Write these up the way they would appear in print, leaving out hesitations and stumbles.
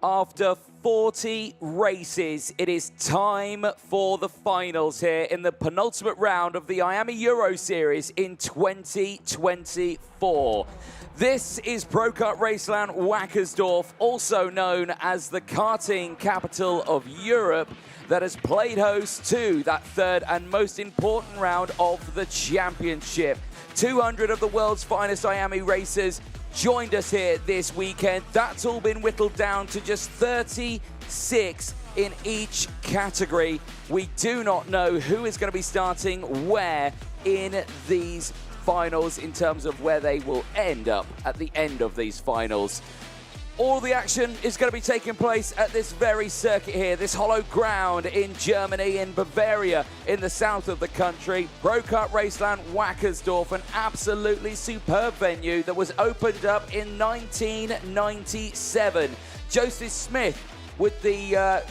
After 40 races, it is time for the finals here in the penultimate round of the IAME Euro Series in 2024. This is Pro Kart Raceland Wackersdorf, also known as the karting capital of Europe, that has played host to that third and most important round of the championship. 200 of the world's finest IAME racers joined us here this weekend. That's all been whittled down to just 36 in each category. We do not know who is going to be starting where in these finals in terms of where they will end up at the end of these finals. All the action is going to be taking place at this very circuit here, this hollow ground in Germany, in Bavaria, in the south of the country. Pro Kart Raceland Wackersdorf, an absolutely superb venue that was opened up in 1997. Joseph Smith with the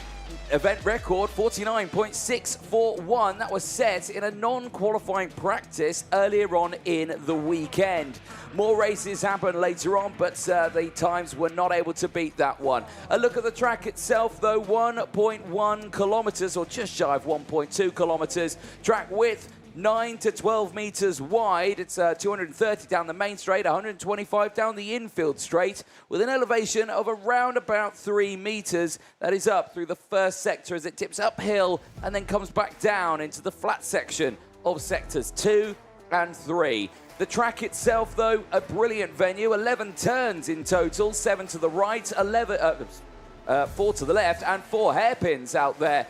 event record 49.641. That was set in a non-qualifying practice earlier on in the weekend. More races happened later on, but the times were not able to beat that one. A look at the track itself, though, 1.1 kilometers, or just shy of 1.2 kilometers. Track width 9 to 12 meters wide. It's 230 down the main straight, 125 down the infield straight, with an elevation of around about 3 meters. That is up through the first sector as it tips uphill and then comes back down into the flat section of sectors 2 and 3. The track itself, though, a brilliant venue. 11 turns in total, 7 to the right, 4 to the left, and 4 hairpins out there.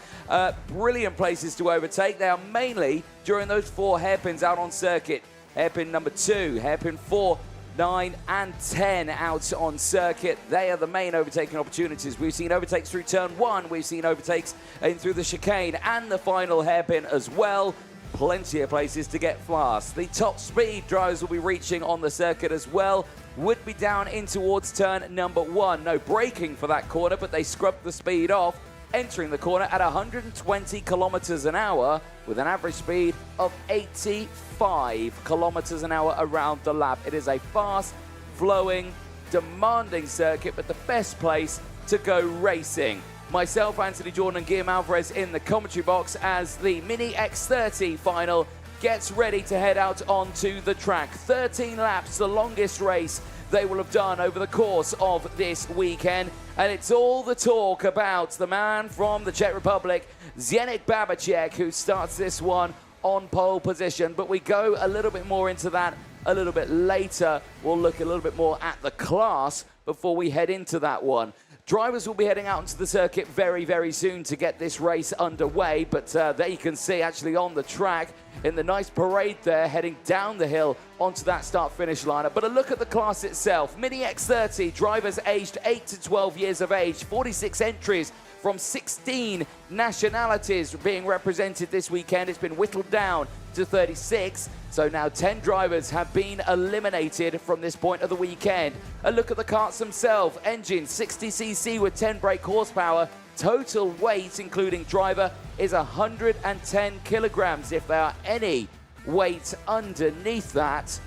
Brilliant places to overtake. They are mainly during those 4 hairpins out on circuit. Hairpin number 2, hairpin 4, 9, and 10 out on circuit. They are the main overtaking opportunities. We've seen overtakes through turn 1. We've seen overtakes in through the chicane and the final hairpin as well. Plenty of places to get fast. The top speed drivers will be reaching on the circuit as well. Would be down in towards turn number 1. No braking for that corner, but they scrubbed the speed off, entering the corner at 120 kilometers an hour with an average speed of 85 kilometers an hour around the lap. It is a fast, flowing, demanding circuit, but the best place to go racing. Myself, Anthony Jordan, and Guillaume Alvarez in the commentary box as the Mini X30 final gets ready to head out onto the track. 13 laps, the longest race they will have done over the course of this weekend. And it's all the talk about the man from the Czech Republic, Zdeněk Babacek, who starts this one on pole position. But we go a little bit more into that a little bit later. We'll look a little bit more at the class before we head into that one. Drivers will be heading out onto the circuit very, very soon to get this race underway, but there you can see actually on the track in the nice parade there, heading down the hill onto that start-finish lineup. But a look at the class itself. Mini X30, drivers aged 8 to 12 years of age, 46 entries from 16 nationalities being represented this weekend. It's been whittled down to 36. So now 10 drivers have been eliminated from this point of the weekend. A look at the karts themselves. Engine 60cc with 10 brake horsepower. Total weight, including driver, is 110 kilograms. If there are any weight underneath that,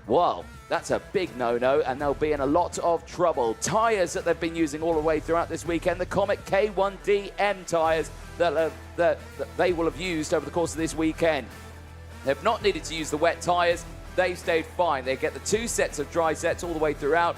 well, that's a big no-no, and they'll be in a lot of trouble. Tyres that they've been using all the way throughout this weekend, the Comet K1DM tyres that they will have used over the course of this weekend. They've not needed to use the wet tyres. They've stayed fine. They get the 2 sets of dry sets all the way throughout.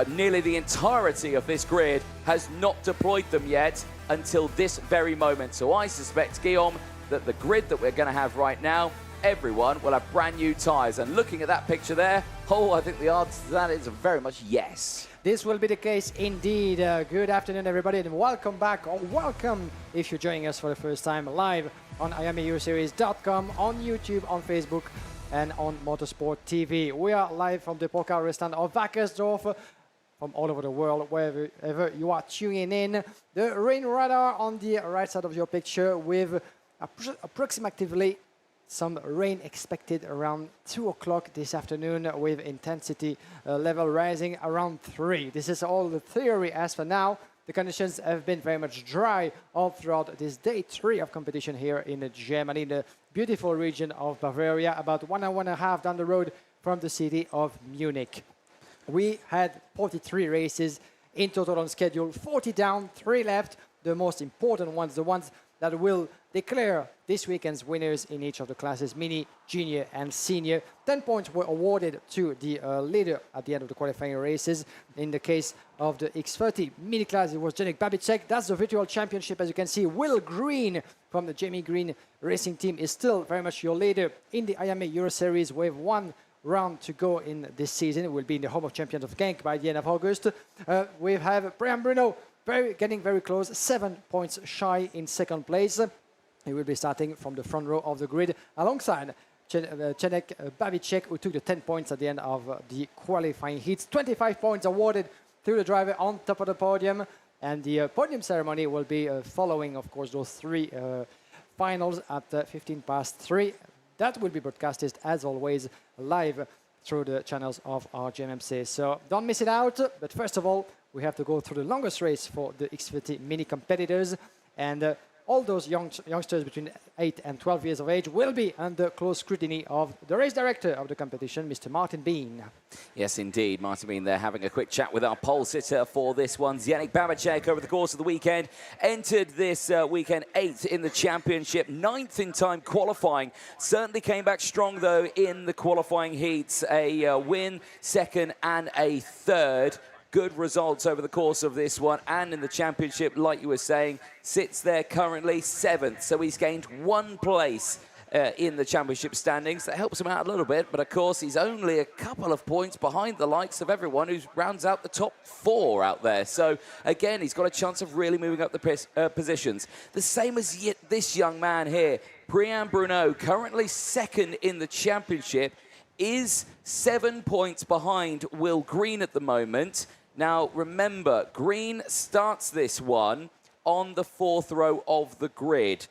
Nearly the entirety of this grid has not deployed them yet until this very moment. So I suspect, Guillaume, that the grid that we're going to have right now, everyone will have brand new tyres. And looking at that picture there, I think the odds to that is very much yes. This will be the case indeed. Good afternoon, everybody, and welcome back, or welcome if you're joining us for the first time live on IAMEEuroseries.com, on YouTube, on Facebook, and on Motorsport TV. We are live from the Pro Kart Raceland of Wackersdorf, from all over the world, wherever you are tuning in. The rain radar on the right side of your picture with approximately some rain expected around 2 o'clock this afternoon with intensity level rising around 3. This is all the theory as for now. The conditions have been very much dry all throughout this day 3 of competition here in Germany, in the beautiful region of Bavaria, about 1 hour and a half down the road from the city of Munich. We had 43 races in total on schedule, 40 down, 3 left. The most important ones, the ones that will declare this weekend's winners in each of the classes, mini, junior and senior. 10 points were awarded to the leader at the end of the qualifying races. In the case of the X30 mini class, it was Janek Babicek. That's the virtual championship. As you can see, Will Green from the Jamie Green Racing Team is still very much your leader in the IAME Euro Series with 1 round to go in this season. It will be in the home of champions of Genk by the end of August. We have Brian Bruno getting very close, 7 points shy in second place. He will be starting from the front row of the grid alongside Janek Babicek, who took the 10 points at the end of the qualifying heats. 25 points awarded to the driver on top of the podium. And the podium ceremony will be following, of course, those 3 finals at 3:15. That will be broadcasted, as always, live through the channels of RGMMC. So don't miss it out. But first of all, we have to go through the longest race for the X30 mini competitors. And all those youngsters between 8 and 12 years of age will be under close scrutiny of the race director of the competition, Mr. Martin Bean. Yes, indeed. Martin Bean there having a quick chat with our pole sitter for this one. Janek Babicek, over the course of the weekend, entered this weekend 8th in the championship, 9th in time qualifying. Certainly came back strong, though, in the qualifying heats. A win, 2nd and a 3rd. Good results over the course of this one, and in the championship, like you were saying, sits there currently 7th. So he's gained 1 place in the championship standings. That helps him out a little bit, but of course he's only a couple of points behind the likes of everyone who rounds out the top 4 out there. So again, he's got a chance of really moving up the positions. The same as this young man here, Brian Bruno, currently 2nd in the championship, is 7 points behind Will Green at the moment. Now, remember, Green starts this one on the 4th row of the grid.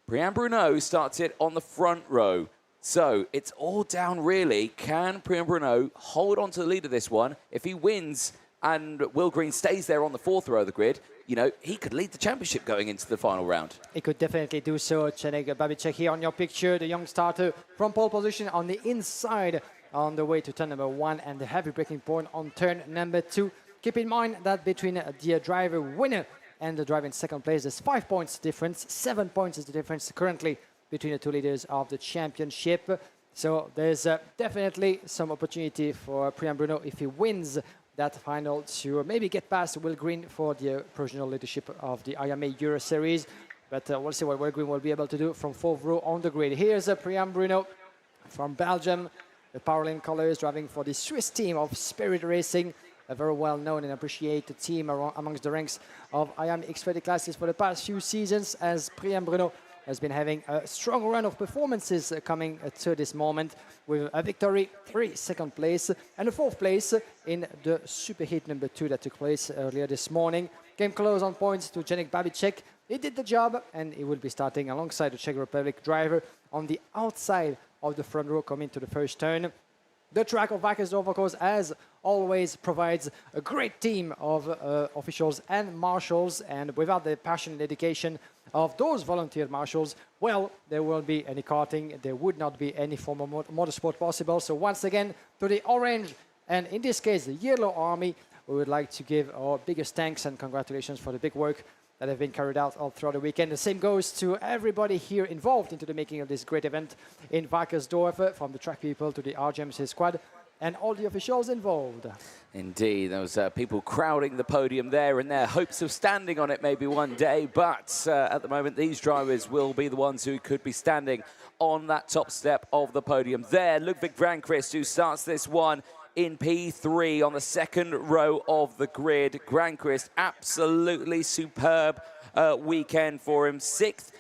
Brian Bruno starts it on the front row. So it's all down, really. Can Brian Bruno hold on to the lead of this one? If he wins and Will Green stays there on the 4th row of the grid, you know, he could lead the championship going into the final round. He could definitely do so. Janek Babicek here on your picture, the young starter from pole position on the inside on the way to turn number 1 and the heavy braking point on turn number 2. Keep in mind that between the driver winner and the driver in second place, there's 5 points difference. 7 points is the difference currently between the 2 leaders of the championship. So there's definitely some opportunity for Brian Bruno if he wins that final to maybe get past Will Green for the provisional leadership of the IAME Euro Series. But we'll see what Will Green will be able to do from 4th row on the grid. Here's Brian Bruno from Belgium, the Powerlane colors, driving for the Swiss team of Spirit Racing, a very well-known and appreciated team amongst the ranks of IAME X30 classes for the past few seasons, as Brian Bruno has been having a strong run of performances coming to this moment, with a victory, 3 second place, and a 4th place in the Superheat number 2 that took place earlier this morning. Came close on points to Janek Babicek. He did the job, and he will be starting alongside the Czech Republic driver on the outside of the front row coming to the first turn. The track of Wackersdorf, of course, as always, provides a great team of officials and marshals, and without the passion and dedication of those volunteer marshals, well, there won't be any karting, there would not be any form of motorsport possible. So once again, to the orange, and in this case, the yellow army, we would like to give our biggest thanks and congratulations for the big work that have been carried out all throughout the weekend. The same goes to everybody here involved into the making of this great event in Wackersdorf, from the track people to the RGMMC squad and all the officials involved. Indeed, those people crowding the podium there in their hopes of standing on it maybe one day, but at the moment these drivers will be the ones who could be standing on that top step of the podium. There, Ludwig Granqvist, who starts this one in P3 on the 2nd row of the grid. Granqvist, absolutely superb weekend for him. 6th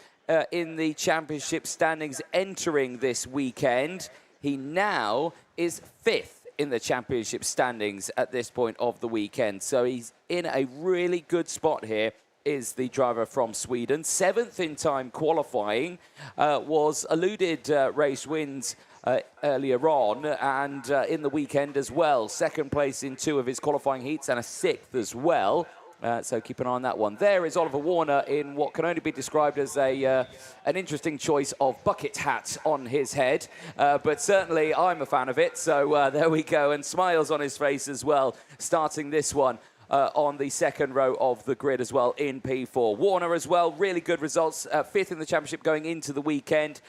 in the championship standings entering this weekend. He now is 5th in the championship standings at this point of the weekend. So he's in a really good spot here is the driver from Sweden. 7th in time qualifying, was eluded race wins earlier on and in the weekend as well. 2nd place in 2 of his qualifying heats and a 6th as well. So keep an eye on that one. There is Oliver Warner in what can only be described as an interesting choice of bucket hat on his head. But certainly I'm a fan of it. So there we go. And smiles on his face as well, starting this one. On the 2nd row of the grid as well in P4. Warner as well, really good results. 5th in the championship going into the weekend.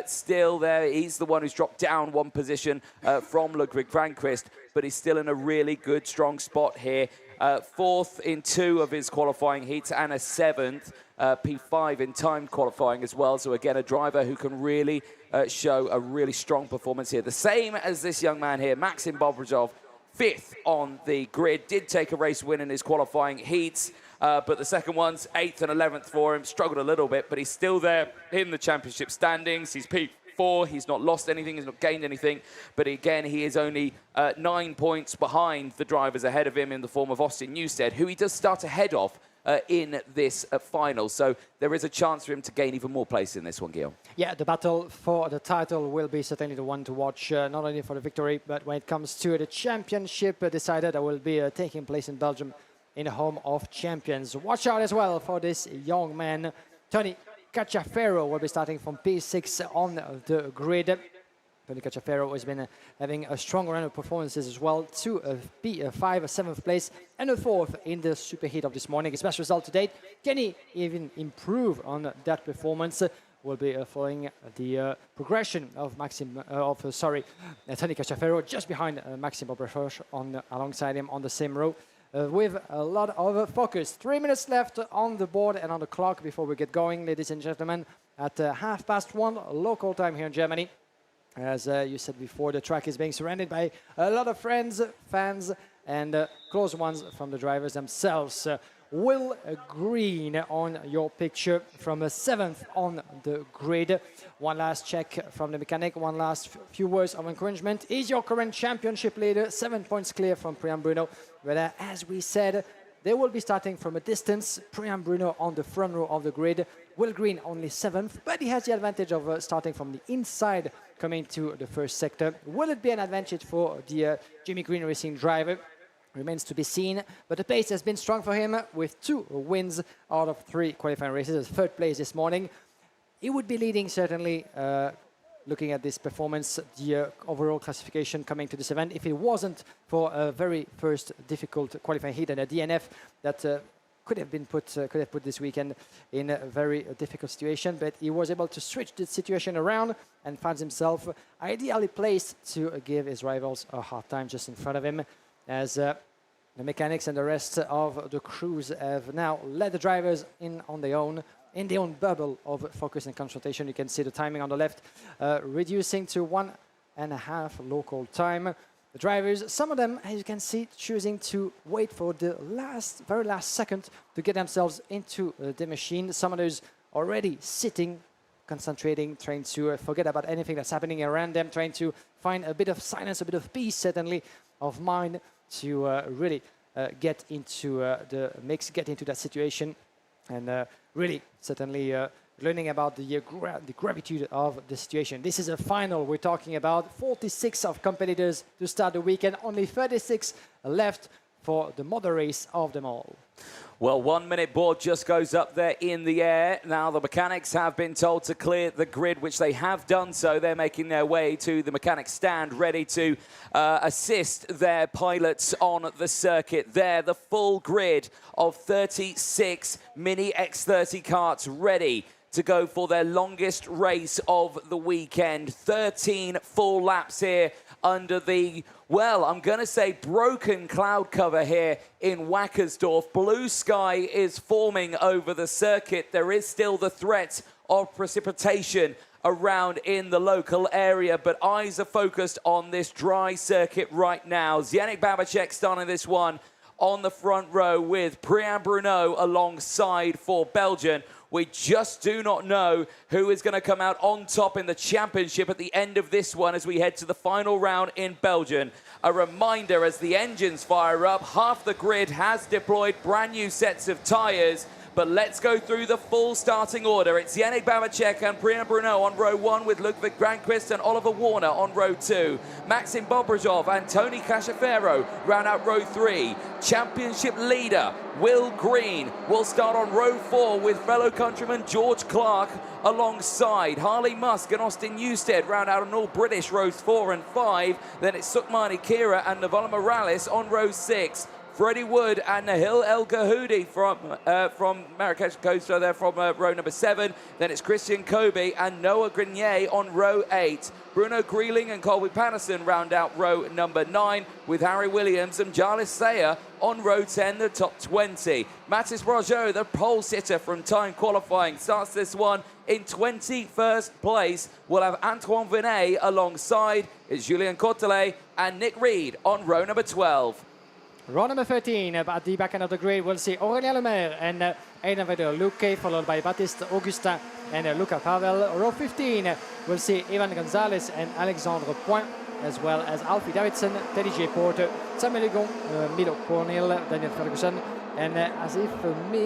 Still there, he's the one who's dropped down 1 position from Ludwig Vanquist, but he's still in a really good, strong spot here. 4th in 2 of his qualifying heats and a 7th, P5 in time qualifying as well. So again, a driver who can really show a really strong performance here. The same as this young man here, Maxim Bobrozov, 5th on the grid, did take a race win in his qualifying heats, but the second one's 8th and 11th for him. Struggled a little bit, but he's still there in the championship standings. He's P4, he's not lost anything, he's not gained anything, but again, he is only 9 points behind the drivers ahead of him in the form of Austin Newstead, who he does start ahead of in this final. So there is a chance for him to gain even more place in this one, Guillaume. Yeah, the battle for the title will be certainly the one to watch, not only for the victory, but when it comes to the championship decided that will be taking place in Belgium in the home of champions. Watch out as well for this young man. Tony Cacciaferro will be starting from P6 on the grid. Tony Cacciaferro has been having a strong run of performances as well, to P5, a 7th place, and a 4th in the superheat of this morning. His best result to date. Can he even improve on that performance? We'll be following the progression of Tony Cacciaferro, just behind Maxim Bobrozov alongside him on the same row. With a lot of focus. 3 minutes left on the board and on the clock before we get going, ladies and gentlemen, at 1:30 local time here in Germany. As you said before, the track is being surrounded by a lot of friends, fans, and close ones from the drivers themselves. Will Green on your picture from 7th on the grid. One last check from the mechanic, one last few words of encouragement. Is your current championship leader 7 points clear from Priam Bruno? But as we said, they will be starting from a distance. Priam Bruno on the front row of the grid. Will Green only 7th, but he has the advantage of starting from the inside, coming to the first sector. Will it be an advantage for the Jimmy Green Racing driver? Remains to be seen, but the pace has been strong for him with 2 wins out of 3 qualifying races. 3rd place this morning. He would be leading certainly, looking at this performance, the overall classification coming to this event, if it wasn't for a very first difficult qualifying heat and a DNF that could have put this weekend in a very difficult situation, but he was able to switch the situation around and finds himself ideally placed to give his rivals a hard time just in front of him, as the mechanics and the rest of the crews have now led the drivers in their own bubble of focus and concentration. You can see the timing on the left reducing to 1.5 local time. The drivers, some of them, as you can see, choosing to wait for the very last second to get themselves into the machine. Some of those already sitting, concentrating, trying to forget about anything that's happening around them, trying to find a bit of silence, a bit of peace, certainly, of mind to really get into the mix, get into that situation, and really, certainly, learning about the gravity of the situation. This is a final we're talking about. 46 of competitors to start the weekend. Only 36 left for the mother race of them all. Well, 1 minute board just goes up there in the air. Now the mechanics have been told to clear the grid, which they have done so. They're making their way to the mechanics stand, ready to assist their pilots on the circuit. There, the full grid of 36 Mini X30 karts ready to go for their longest race of the weekend. 13 full laps here under the, well, I'm going to say broken cloud cover here in Wackersdorf. Blue sky is forming over the circuit. There is still the threat of precipitation around in the local area, but eyes are focused on this dry circuit right now. Zdeněk Babacek starting this one on the front row with Priam Bruno alongside for Belgium. We just do not know who is going to come out on top in the championship at the end of this one as we head to the final round in Belgium. A reminder, as the engines fire up, half the grid has deployed brand new sets of tyres, But let's go through the full starting order. It's Yannick Babacek and Priyan Bruno on row 1 with Ludwig Granqvist and Oliver Warner on row 2. Maxim Bobrozov and Tony Cachefero round out row 3. Championship leader Will Green will start on row 4 with fellow countryman George Clark alongside. Harley Musk and Austin Newstead round out on all British rows 4 and 5. Then it's Sukmani Kira and Navala Morales on row 6. Freddie Wood and Nahil El Gahoudi from Marrakesh Costa, they're from row number 7. Then it's Christian Kobe and Noah Grenier on row 8. Bruno Greeling and Colby Patterson round out row number 9 with Harry Williams and Jarlis Sayer on row 10, the top 20. Mathis Rogeau, the pole sitter from time qualifying, starts this one in 21st place. We'll have Antoine Vinet alongside. It's Julien Cotelet and Nick Reed on row number 12. Row number 13, at the back end of the grid, we'll see Aurélien Lemaire and Aidan Vedder-Luque, followed by Baptiste Augustin and Luca Pavel. Row 15, we'll see Ivan Gonzalez and Alexandre Point, as well as Alfie Davidson, Teddy J. Porter, Samuel Egon, Milo Cornell, Daniel Ferguson, and Asif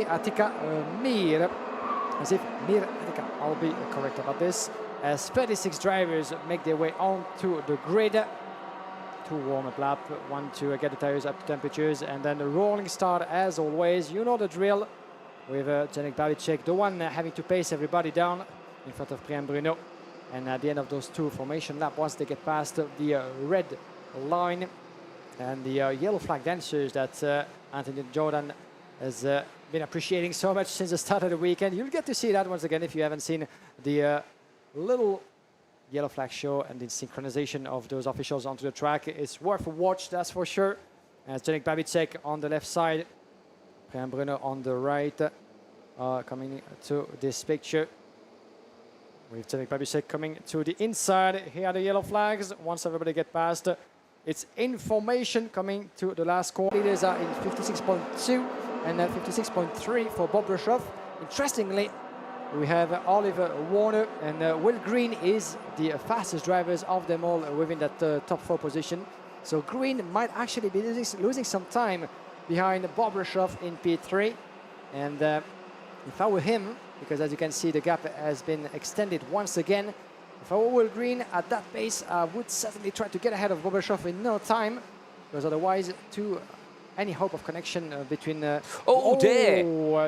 Atika Mir. Asif Mir Atika, I'll be correct about this. As 36 drivers make their way onto the grid. 2 warm-up lap, 1 to get the tires up to temperatures, and then the rolling start as always. You know the drill with Yannick Babacek, the one having to pace everybody down in front of Priyan Bruno. And at the end of those 2 formation laps, once they get past the red line and the yellow flag dancers that Anthony Jordan has been appreciating so much since the start of the weekend. You'll get to see that once again if you haven't seen the little yellow flag show and the synchronization of those officials onto the track. It's worth a watch, that's for sure. As Yannick Babacek on the left side, Priyan Bruno on the right, coming to this picture. With Yannick Babacek coming to the inside. Here are the yellow flags. Once everybody get past, it's in formation coming to the last corner. Leaders are in 56.2 and 56.3 for Bobrozov. Interestingly, we have Oliver Warner and Will Green is the fastest drivers of them all within that top 4 position. So Green might actually be losing some time behind Bobrozov in P3. And if I were him, because as you can see the gap has been extended once again, if I were Will Green at that pace, I would certainly try to get ahead of Bobrozov in no time, because otherwise any hope of connection between... dear!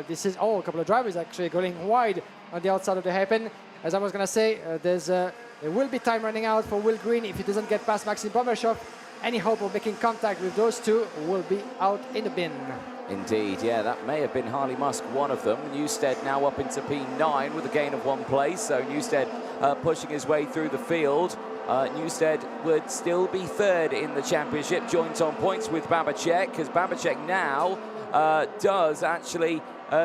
This is... a couple of drivers actually going wide on the outside of the hairpin. As I was going to say, there will be time running out for Will Green if he doesn't get past Maxim Bobrozov. Any hope of making contact with those 2 will be out in the bin. Indeed, yeah, that may have been Harley Musk, one of them. Newstead now up into P9 with a gain of 1 place, so Newstead pushing his way through the field. Newstead would still be 3rd in the championship, joint on points with Babacek, because Babacek now does actually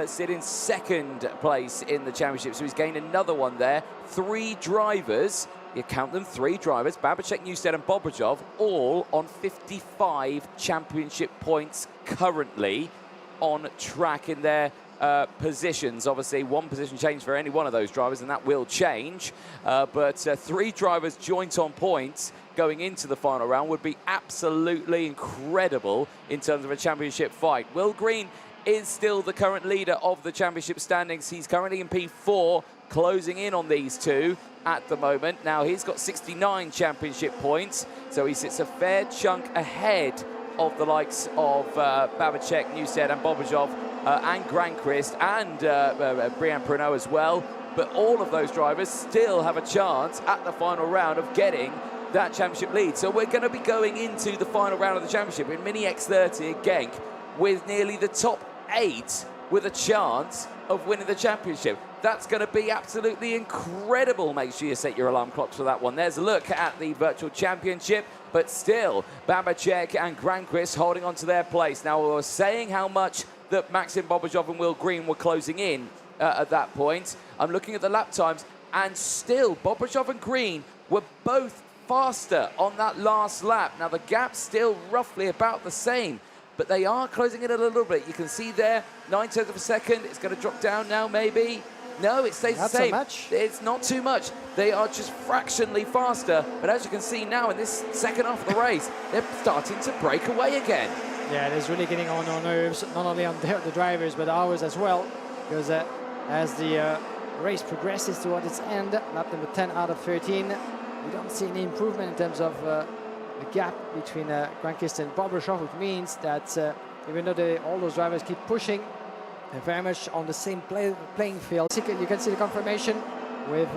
sit in 2nd place in the championship, so he's gained another one there. 3 drivers, you count them, 3 drivers, Babacek, Newstead and Bobrozov, all on 55 championship points currently on track in their positions. Obviously, 1 position change for any one of those drivers, and that will change. But 3 drivers joint on points going into the final round would be absolutely incredible in terms of a championship fight. Will Green is still the current leader of the championship standings. He's currently in P4, closing in on these 2 at the moment. Now, he's got 69 championship points, so he sits a fair chunk ahead of the likes of Babacek, Newstead and Bobrozov and Granqvist and Priyan Bruno as well. But all of those drivers still have a chance at the final round of getting that championship lead. So we're going to be going into the final round of the championship in Mini X30 at Genk with nearly the top 8 with a chance of winning the championship. That's going to be absolutely incredible. Make sure you set your alarm clocks for that one. There's a look at the virtual championship, but still Babacek and Granqvist holding on to their place. Now, we were saying how much that Maxim Bobrozov and Will Green were closing in at that point. I'm looking at the lap times, and still Bobrozov and Green were both faster on that last lap. Now, the gap's still roughly about the same, but they are closing it a little bit. You can see there, 9/10 of a second. It's going to drop down now, maybe. No, it stays the same. Not so much. It's not too much. They are just fractionally faster. But as you can see now in this second half of the race, they're starting to break away again. Yeah, it is really getting on our nerves, not only on the drivers, but ours as well. because as the race progresses towards its end, lap number 10 out of 13, we don't see any improvement in terms of the gap between Granqvist and Bobrasov, which means that even though all those drivers keep pushing, they're very much on the same playing field. You can see the confirmation with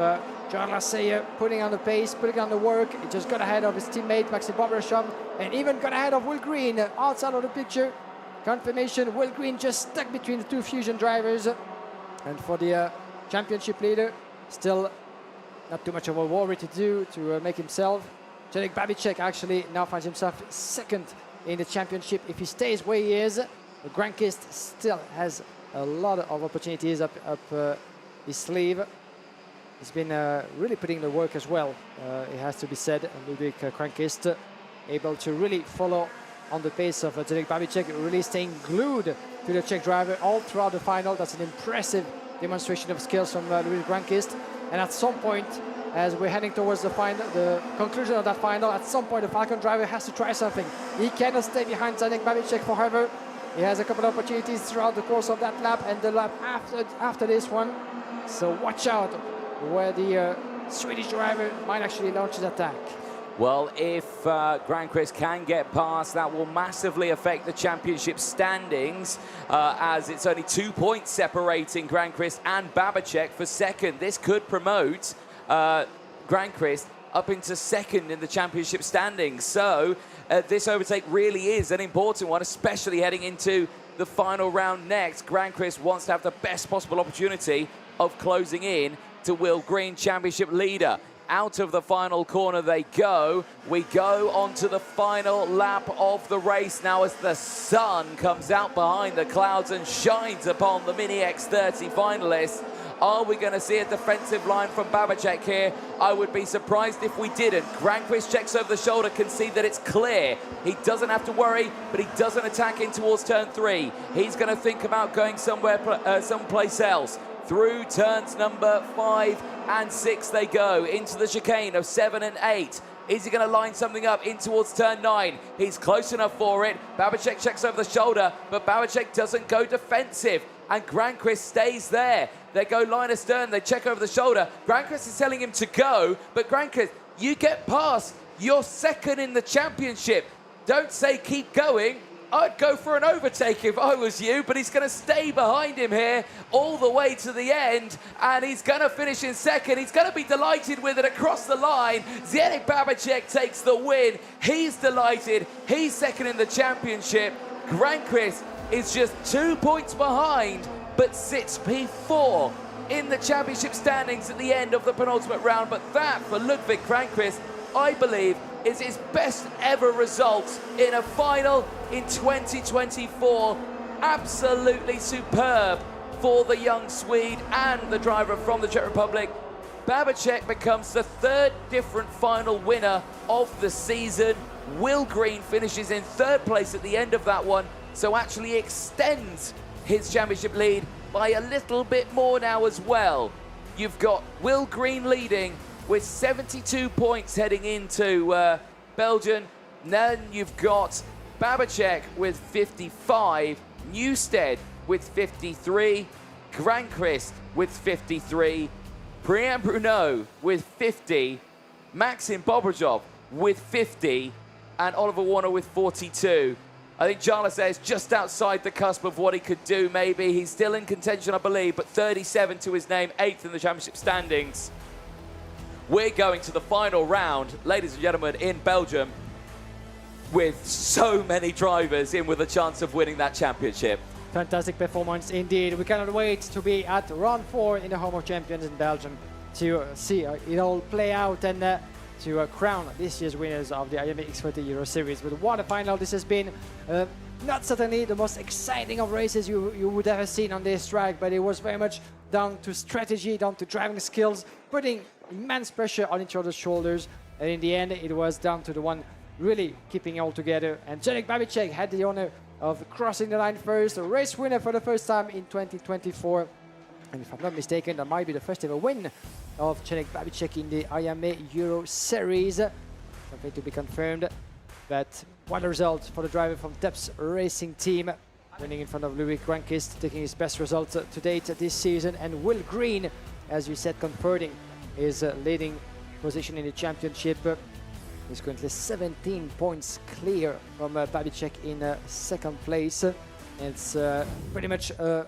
John Lasseyer putting on the pace, putting on the work. He just got ahead of his teammate Maxim Bobrasov and even got ahead of Will Green outside of the picture. Confirmation, Will Green just stuck between the two Fusion drivers. And for the championship leader, still not too much of a worry to do to make himself. Jacek Babicek actually now finds himself second in the championship. If he stays where he is, Granqvist still has a lot of opportunities up his sleeve. He's been really putting the work as well, it has to be said. Ludwig Granqvist able to really follow on the pace of Jacek Babicek, really staying glued to the Czech driver all throughout the final. That's an impressive demonstration of skills from Ludwig Granqvist. And at some point, as we're heading towards the final, the conclusion of that final, at some point the Falcon driver has to try something. He cannot stay behind Jacek Babicek forever. He has a couple of opportunities throughout the course of that lap and the lap after this one. So watch out where the Swedish driver might actually launch his attack. Well, if Granqvist can get past, that will massively affect the championship standings, as it's only 2 points separating Granqvist and Babicek for second. This could promote Granqvist up into second in the championship standings. So this overtake really is an important one, especially heading into the final round next. Granqvist wants to have the best possible opportunity of closing in to Will Green, championship leader. Out of the final corner they go. We go on to the final lap of the race now as the sun comes out behind the clouds and shines upon the Mini X30 finalists. Are we going to see a defensive line from Babicek here? I would be surprised if we didn't. Granqvist checks over the shoulder, can see that it's clear. He doesn't have to worry, but he doesn't attack in towards turn 3. He's going to think about going someplace else. Through turns number 5 and 6 they go, into the chicane of 7 and 8. Is he going to line something up in towards turn 9? He's close enough for it. Babicek checks over the shoulder, but Babicek doesn't go defensive. And Granqvist stays there. They go line astern, they check over the shoulder. Granqvist is telling him to go, but Granqvist, you get past. You're second in the championship. Don't say keep going. I'd go for an overtake if I was you, but he's going to stay behind him here all the way to the end, and he's going to finish in second. He's going to be delighted with it across the line. Jacek Babicek takes the win. He's delighted. He's second in the championship. Granqvist is just 2 points behind, but sits P4 in the championship standings at the end of the penultimate round. But that, for Ludwig Granqvist, I believe, is his best ever result in a final in 2024. Absolutely superb for the young Swede and the driver from the Czech Republic. Babicek becomes the third different final winner of the season. Will Green finishes in third place at the end of that one, so actually extends his championship lead by a little bit more now as well. You've got Will Green leading with 72 points heading into Belgium. Then you've got Babicek with 55, Newstead with 53, Granqvist with 53, Brian Bruno with 50, Maxim Bobrasov with 50, and Oliver Warner with 42. I think Jarlaser is just outside the cusp of what he could do, maybe. He's still in contention, I believe, but 37 to his name, 8th in the championship standings. We're going to the final round, ladies and gentlemen, in Belgium, with so many drivers in with a chance of winning that championship. Fantastic performance indeed. We cannot wait to be at round 4 in the Home of Champions in Belgium to see it all play out and to crown this year's winners of the IAME Euro Series. But what a final this has been. Not certainly the most exciting of races you would have seen on this track, but it was very much down to strategy, down to driving skills, putting immense pressure on each other's shoulders. And in the end, it was down to the one really keeping it all together. And Jacek Babicek had the honor of crossing the line first, a race winner for the first time in 2024. And if I'm not mistaken, that might be the first ever win of Jacek Babicek in the IAME Euro Series. Something to be confirmed. But what a result for the driver from TEP's racing team. winning in front of Louis Grandkist, taking his best results to date this season. And Will Green, as you said, converting his leading position in the championship. He's currently 17 points clear from Babicek in second place. It's pretty much the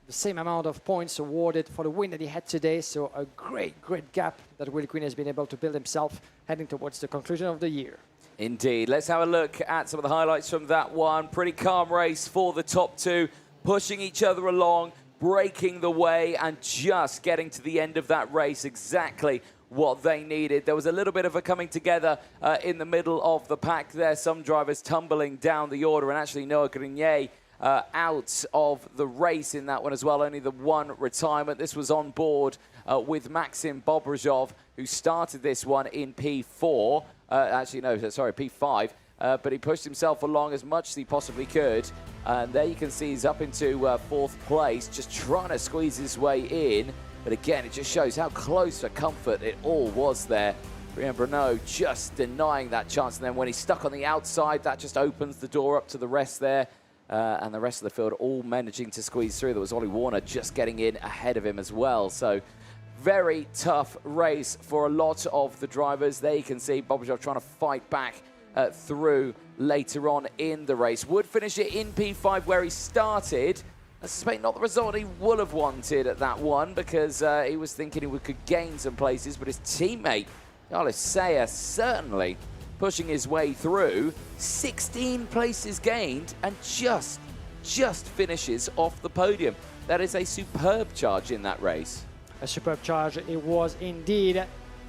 same amount of points awarded for the win that he had today. So a great gap that Will Green has been able to build himself heading towards the conclusion of the year. Indeed. Let's have a look at some of the highlights from that one. Pretty calm race for the top two, pushing each other along, breaking the way, and just getting to the end of that race exactly what they needed. There was a little bit of a coming together in the middle of the pack there. Some drivers tumbling down the order, and actually Noah Grenier out of the race in that one as well. Only the one retirement. This was on board with Maxim Bobrozov, who started this one in P4. Actually, no, sorry, P5. But he pushed himself along as much as he possibly could. And there you can see he's up into fourth place, just trying to squeeze his way in. But again, it just shows how close for comfort it all was there. Brian Bruneau just denying that chance. And then when he's stuck on the outside, that just opens the door up to the rest there. And the rest of the field all managing to squeeze through. There was Ollie Warner just getting in ahead of him as well. So very tough race for a lot of the drivers. There you can see Bobrozov trying to fight back through later on in the race. Would finish it in P5 where he started. I suspect not the result he would have wanted at that one, because he was thinking he could gain some places, but his teammate, Carlos Sayer, certainly pushing his way through. 16 places gained and just finishes off the podium. That is a superb charge in that race. A superb charge it was indeed,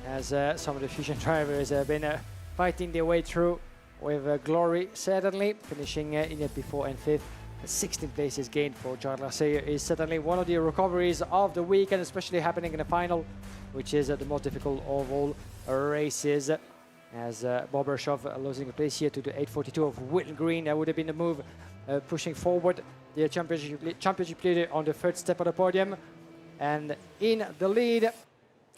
as some of the Fusion drivers have been fighting their way through with glory, certainly, finishing in the P4 and 5th. 16 places gained for Charles Lassalle is certainly one of the recoveries of the weekend, especially happening in the final, which is the most difficult of all races. As Bobrozov losing a place here to the 842 of Will Green. That would have been the move pushing forward the championship leader on the third step of the podium. And in the lead,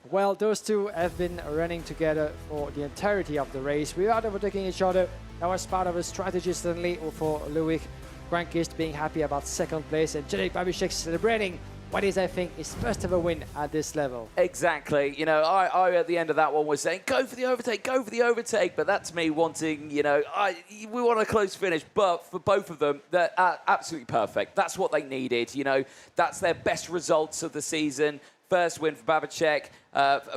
well, those two have been running together for the entirety of the race without overtaking each other. That was part of a strategy, certainly, for Louis Grandkist being happy about second place, and Jacek Babicek celebrating what is, I think, his first ever win at this level. Exactly. You know, I at the end of that one was saying, go for the overtake, go for the overtake. But that's me wanting, you know, we want a close finish. But for both of them, they're absolutely perfect. That's what they needed. You know, that's their best results of the season. First win for Babicek,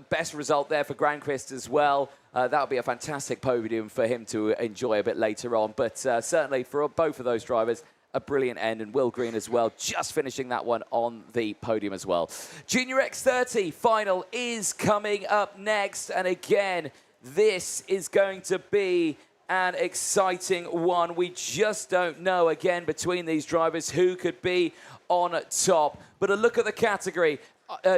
best result there for Grandkist as well. That would be a fantastic podium for him to enjoy a bit later on. But certainly for both of those drivers, a brilliant end, and Will Green as well, just finishing that one on the podium as well. Junior X30 final is coming up next, and again, this is going to be an exciting one. We just don't know, again, between these drivers who could be on top. But a look at the category.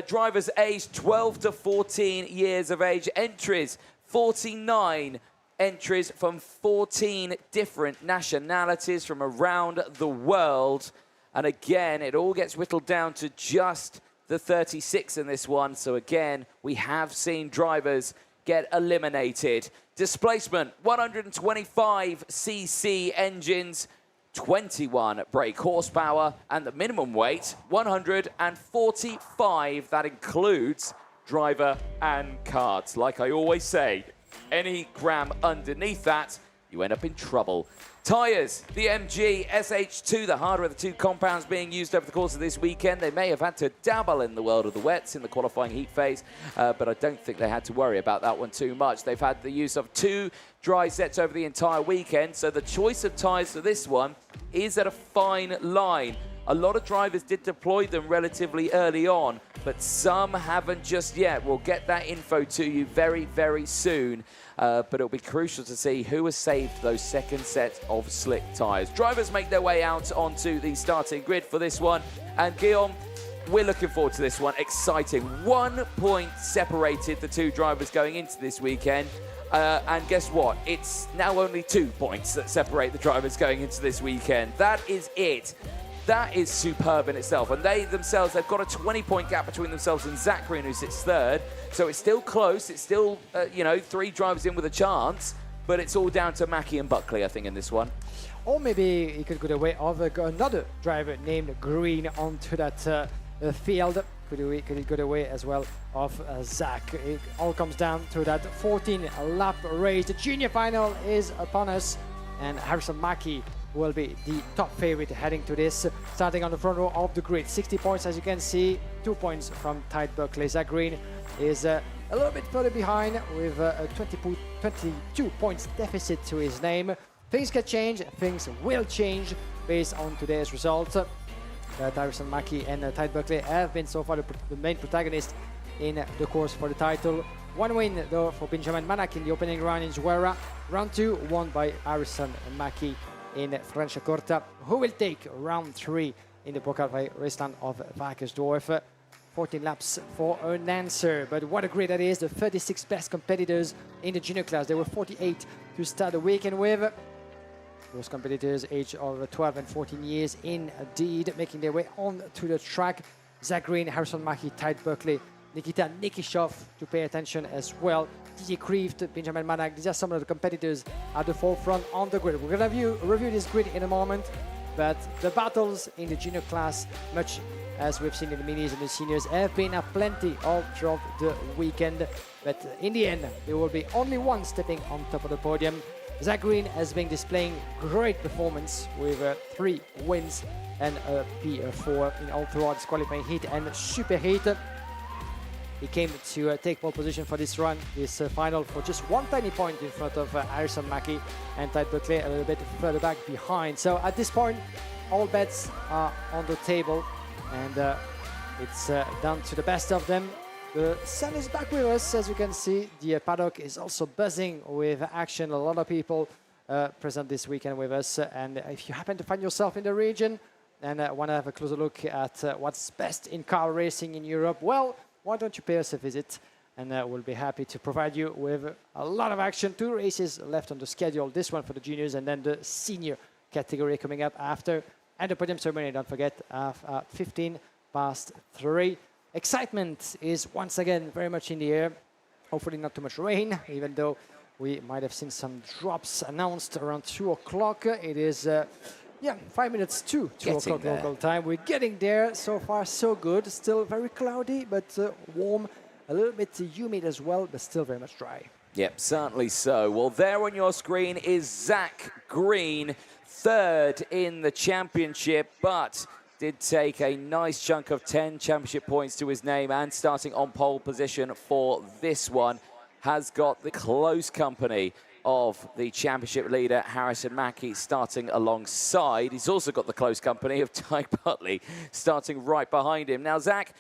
Drivers aged 12 to 14 years of age, entries 49 entries from 14 different nationalities from around the world. And again, it all gets whittled down to just the 36 in this one. So again, we have seen drivers get eliminated. Displacement, 125cc engines, 21 brake horsepower, and the minimum weight, 145. That includes driver and cards. Like I always say, any gram underneath that, you end up in trouble. Tyres, the MG SH2, the harder of the two compounds being used over the course of this weekend. They may have had to dabble in the world of the wets in the qualifying heat phase, but I don't think they had to worry about that one too much. They've had the use of 2 dry sets over the entire weekend, so the choice of tyres for this one is at a fine line. A lot of drivers did deploy them relatively early on, but some haven't just yet. We'll get that info to you very, very soon. But it'll be crucial to see who has saved those second set of slick tyres. Drivers make their way out onto the starting grid for this one. And Guillaume, we're looking forward to this one. Exciting. 1 point separated the two drivers going into this weekend. And guess what? It's now only 2 points that separate the drivers going into this weekend. That is it. That is superb in itself. And they themselves, they've got a 20-point gap between themselves and Zacharian, who sits third. So it's still close. It's still, 3 drivers in with a chance. But it's all down to Mackie and Buckley, I think, in this one. or maybe he could go the way of another driver named Green onto that field. Could he go the way as well of Zach? It all comes down to that 14-lap race. The junior final is upon us, and Harrison Mackie will be the top favorite heading to this. Starting on the front row of the grid, 60 points as you can see, 2 points from Tide Buckley. Zach Green is a little bit further behind with a 22 points deficit to his name. Things can change, things will change based on today's result. Harrison Mackie and Tide Buckley have been so far the main protagonists in the course for the title. One win though for Benjamin Manak in the opening round in Zuera. Round 2 won by Harrison Mackie in Franciacorta, who will take round 3 in the Pokal raceland of Wackersdorf. 14 laps for an answer, but what a grid that is. The 36 best competitors in the junior class. There were 48 to start the weekend with. Those competitors aged of 12 and 14 years indeed, making their way on to the track. Zach Green, Harrison Mackie, Tide Buckley, Nikita Nikishov to pay attention as well. Didier Kreeft, Benjamin Manak, these are some of the competitors at the forefront on the grid. We're going to review this grid in a moment, but the battles in the junior class, much as we've seen in the minis and the seniors, have been plenty all throughout the weekend. But in the end, there will be only one stepping on top of the podium. Zach Green has been displaying great performance with 3 wins and a P4 in all throughout his qualifying heat and super heat. He came to take pole position for this run, this final, for just 1 tiny point in front of Harrison Mackie and Tide Buckley a little bit further back behind. So at this point, all bets are on the table, and it's down to the best of them. The sun is back with us, as you can see. The paddock is also buzzing with action. A lot of people present this weekend with us. And if you happen to find yourself in the region and want to have a closer look at what's best in car racing in Europe, well, why don't you pay us a visit? And we'll be happy to provide you with a lot of action. 2 races left on the schedule. This one for the juniors and then the senior category coming up after. And the podium ceremony, don't forget, 15 past 3. Excitement is once again very much in the air. Hopefully not too much rain, even though we might have seen some drops announced around 2 o'clock. It is, 5 minutes to 2 o'clock local time. We're getting there. So far, so good. Still very cloudy, but warm. A little bit humid as well, but still very much dry. Yep, certainly so. Well, there on your screen is Zach Green, 3rd in the championship, but did take a nice chunk of 10 championship points to his name, and starting on pole position for this one, has got the close company of the championship leader, Harrison Mackie, starting alongside. He's also got the close company of Tide Buckley starting right behind him. Now, Zach,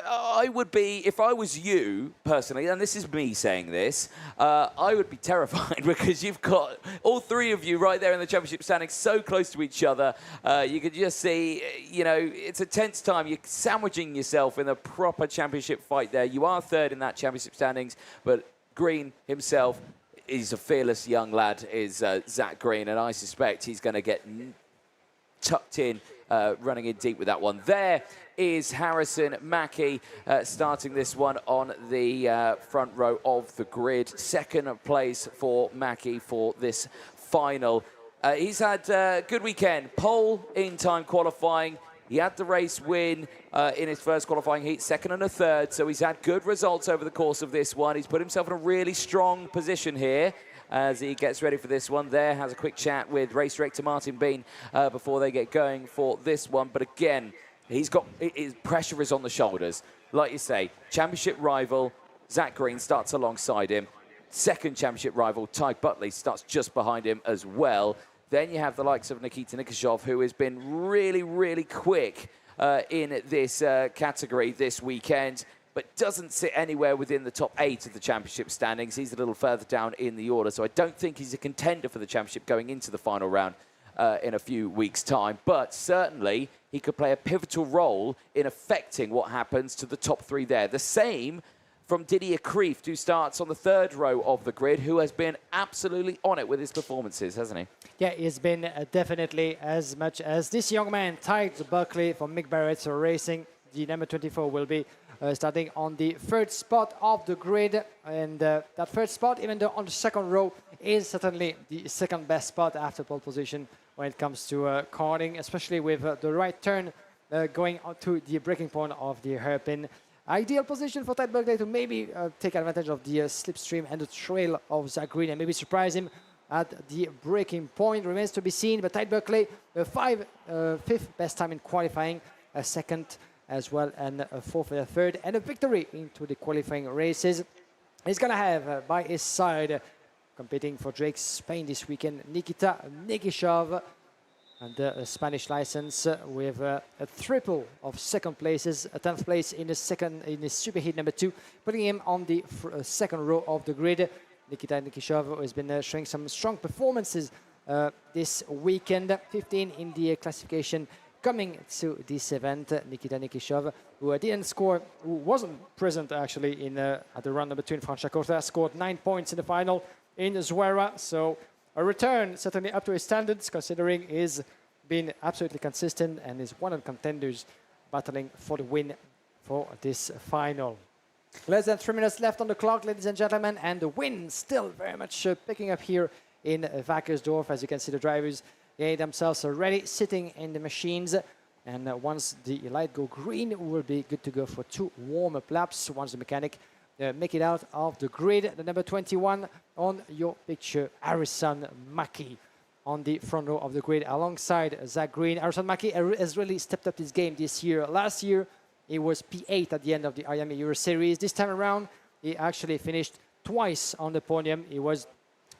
I would be, if I was you personally, and this is me saying this, I would be terrified because you've got all 3 of you right there in the championship standings so close to each other. You could just see, it's a tense time. You're sandwiching yourself in a proper championship fight there. You are 3rd in that championship standings, but Green himself is a fearless young lad, is Zach Green, and I suspect he's going to get tucked in, running in deep with that one. There is Harrison Mackie starting this one on the front row of the grid. 2nd place for Mackie for this final. He's had a good weekend. Pole in time qualifying. He had the race win in his first qualifying heat, 2nd and a 3rd. So he's had good results over the course of this one. He's put himself in a really strong position here as he gets ready for this one. There has a quick chat with race director Martin Bean before they get going for this one. But again, he's got, his pressure is on the shoulders. Like you say, championship rival Zach Green starts alongside him. 2nd championship rival Tide Buckley starts just behind him as well. Then you have the likes of Nikita Nikishov, who has been really, really quick in this category this weekend, but doesn't sit anywhere within the top 8 of the championship standings. He's a little further down in the order, so I don't think he's a contender for the championship going into the final round in a few weeks' time. But certainly, he could play a pivotal role in affecting what happens to the top 3 there. The same from Didier Kreeft, who starts on the 3rd row of the grid, who has been absolutely on it with his performances, hasn't he? Yeah, he's been definitely, as much as this young man, Tide Buckley from Mick Barrett's Racing. The number 24 will be starting on the third spot of the grid. And that third spot, even though on the second row, is certainly the second best spot after pole position when it comes to karting, especially with the right turn going on to the breaking point of the hairpin. Ideal position for Tide Berkeley to maybe take advantage of the slipstream and the trail of Zach Green and maybe surprise him at the breaking point. Remains to be seen, but Tide Berkeley, fifth best time in qualifying, a second as well, and a fourth and a third, and a victory into the qualifying races. He's going to have by his side, competing for Drake's Spain this weekend, Nikita Nikishov, and a Spanish license with a triple of second places, a 10th place in the superheat number 2, putting him on the second row of the grid. Nikita Nikishov has been showing some strong performances this weekend, 15 in the classification coming to this event. Nikita Nikishov, who didn't score, who wasn't present actually in at the round number 2 in Franciacorta, scored 9 points in the final in Zuera. So a return certainly up to his standards, considering he's been absolutely consistent and is one of the contenders battling for the win for this final. Less than 3 minutes left on the clock, ladies and gentlemen, and the wind still very much picking up here in Wackersdorf. As you can see, the drivers getting themselves ready, sitting in the machines. And once the light go green, we'll be good to go for 2 warm-up laps. Once the mechanic make it out of the grid. The number 21 on your picture, Harrison Mackie, on the front row of the grid alongside Zach Green. Harrison Mackie has really stepped up his game this year. Last year, he was P8 at the end of the IAME Euro Series. This time around, he actually finished twice on the podium. He was